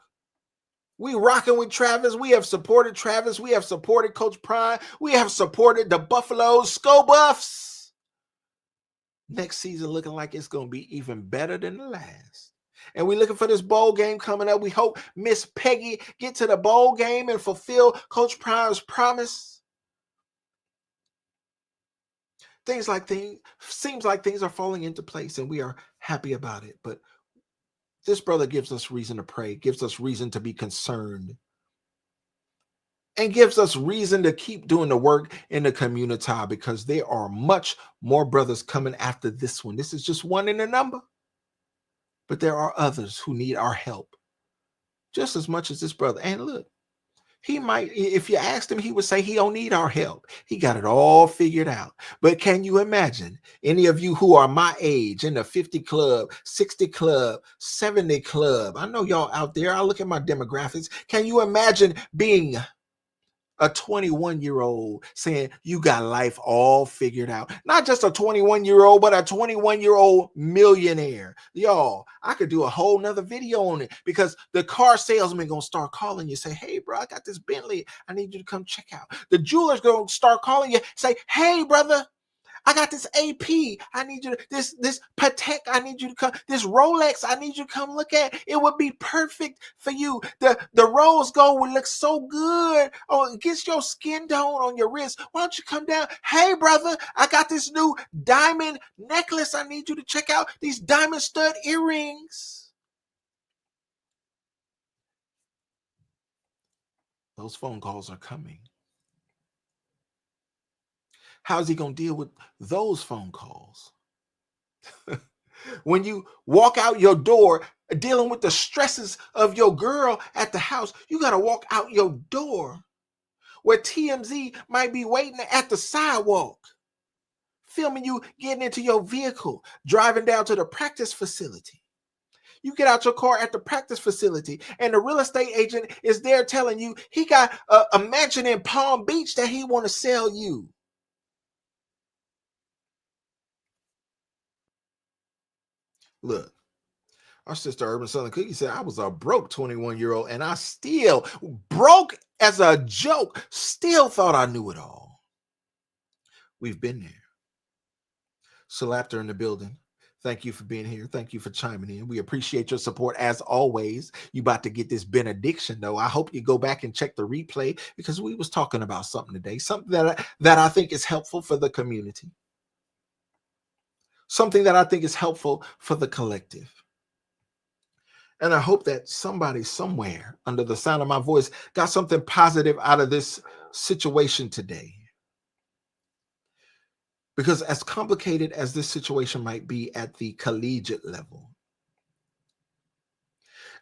A: We rocking with Travis. We have supported Travis. We have supported Coach Prime. We have supported the Buffaloes, Sko Buffs. Next season looking like it's going to be even better than the last. And we're looking for this bowl game coming up. We hope Miss Peggy get to the bowl game and fulfill Coach Prime's promise. Seems like things are falling into place, and we are happy about it. But this brother gives us reason to pray, gives us reason to be concerned, and gives us reason to keep doing the work in the Communitah, because there are much more brothers coming after this one. This is just one in the number, but there are others who need our help just as much as this brother. And look, he might, if you asked him, he would say he don't need our help. He got it all figured out. But can you imagine any of you who are my age, in the 50 club, 60 club, 70 club? I know y'all out there. I look at my demographics. Can you imagine being a 21-year-old saying you got life all figured out. Not just a 21-year-old, but a 21-year-old millionaire. Y'all, I could do a whole nother video on it, because the car salesman gonna start calling you, say, hey, bro, I got this Bentley. I need you to come check out. The jeweler's gonna start calling you, say, hey, brother, I got this AP. I need you to, this Patek, I need you to come, this Rolex, I need you to come look at. It would be perfect for you. The rose gold would look so good. Oh, it gets your skin tone on your wrist. Why don't you come down? Hey, brother, I got this new diamond necklace. I need you to check out these diamond stud earrings. Those phone calls are coming. How's he going to deal with those phone calls? When you walk out your door dealing with the stresses of your girl at the house, you got to walk out your door where TMZ might be waiting at the sidewalk, filming you getting into your vehicle, driving down to the practice facility. You get out your car at the practice facility, and the real estate agent is there telling you he got a mansion in Palm Beach that he want to sell you. Look, our sister Urban Southern Cookie said, I was a broke 21-year-old, and I still, broke as a joke, still thought I knew it all. We've been there. Salapter in the building. Thank you for being here. Thank you for chiming in. We appreciate your support as always. You about to get this benediction, though. I hope you go back and check the replay, because we was talking about something today, something that I think is helpful for the community, something that I think is helpful for the collective. And I hope that somebody somewhere under the sound of my voice got something positive out of this situation today. Because as complicated as this situation might be at the collegiate level,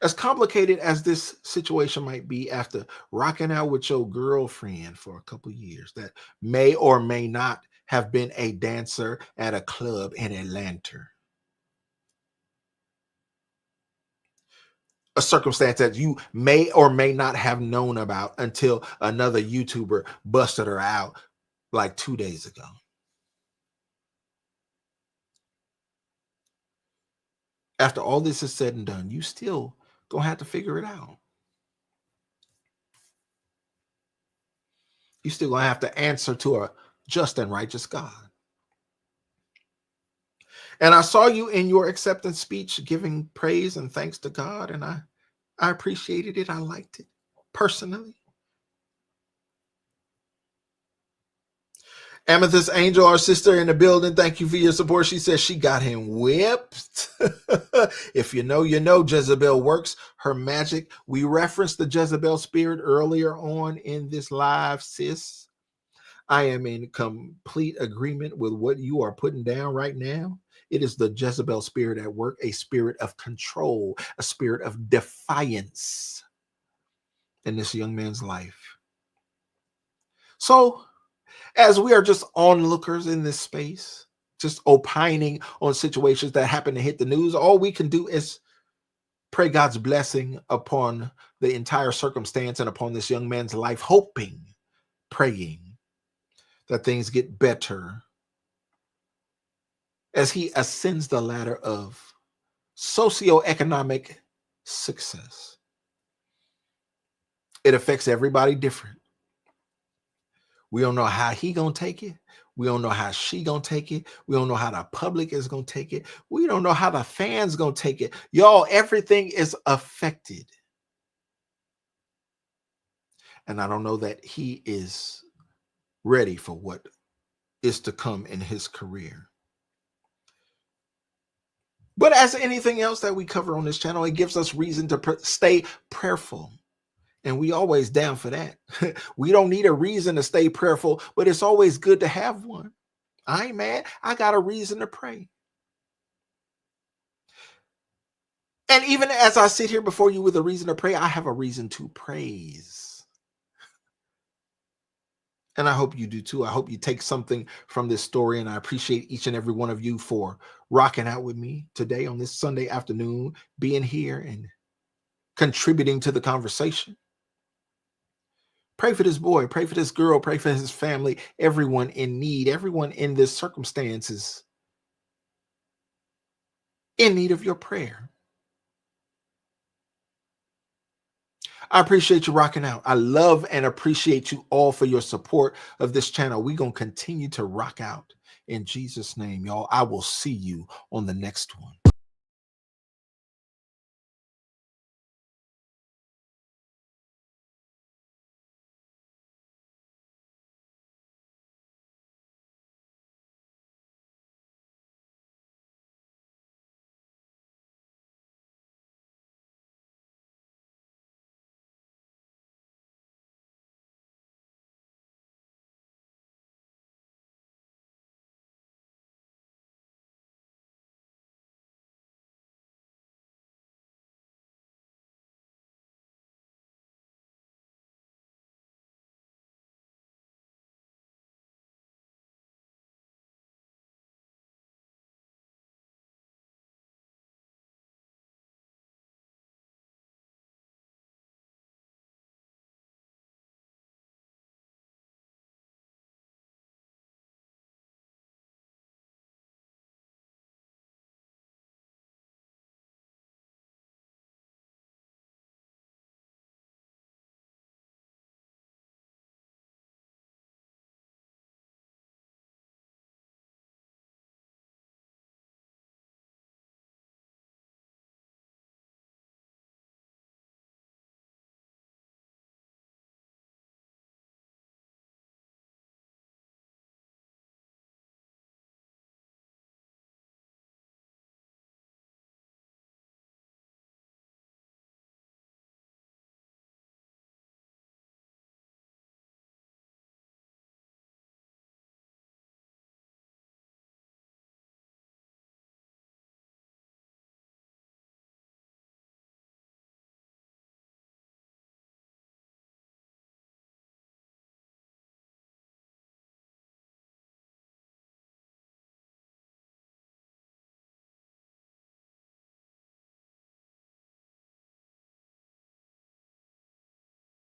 A: as complicated as this situation might be after rocking out with your girlfriend for a couple years that may or may not have been a dancer at a club in Atlanta, a circumstance that you may or may not have known about until another YouTuber busted her out like 2 days ago. After all this is said and done, you still gonna have to figure it out. You still gonna have to answer to a just and righteous God. And I saw you in your acceptance speech giving praise and thanks to God, and I appreciated it. I liked it personally. Amethyst Angel, our sister in the building, thank you for your support. She says she got him whipped. If you know, you know, Jezebel works her magic. We referenced the Jezebel spirit earlier on in this live, sis. I am in complete agreement with what you are putting down right now. It is the Jezebel spirit at work, a spirit of control, a spirit of defiance in this young man's life. So, as we are just onlookers in this space, just opining on situations that happen to hit the news, all we can do is pray God's blessing upon the entire circumstance and upon this young man's life, hoping, praying that things get better as he ascends the ladder of socioeconomic success. It affects everybody different. We don't know how he gonna take it. We don't know how she gonna take it. We don't know how the public is gonna take it. We don't know how the fans gonna take it. Y'all, everything is affected. And I don't know that he is ready for what is to come in his career. But as anything else that we cover on this channel, it gives us reason to stay prayerful. And we always down for that. We don't need a reason to stay prayerful, but it's always good to have one. I ain't mad. I got a reason to pray. And even as I sit here before you with a reason to pray, I have a reason to praise. And I hope you do too. I hope you take something from this story. And I appreciate each and every one of you for rocking out with me today on this Sunday afternoon, being here and contributing to the conversation. Pray for this boy, pray for this girl, pray for his family, everyone in need, everyone in this circumstances in need of your prayer. I appreciate you rocking out. I love and appreciate you all for your support of this channel. We're going to continue to rock out in Jesus' name, y'all. I will see you on the next one.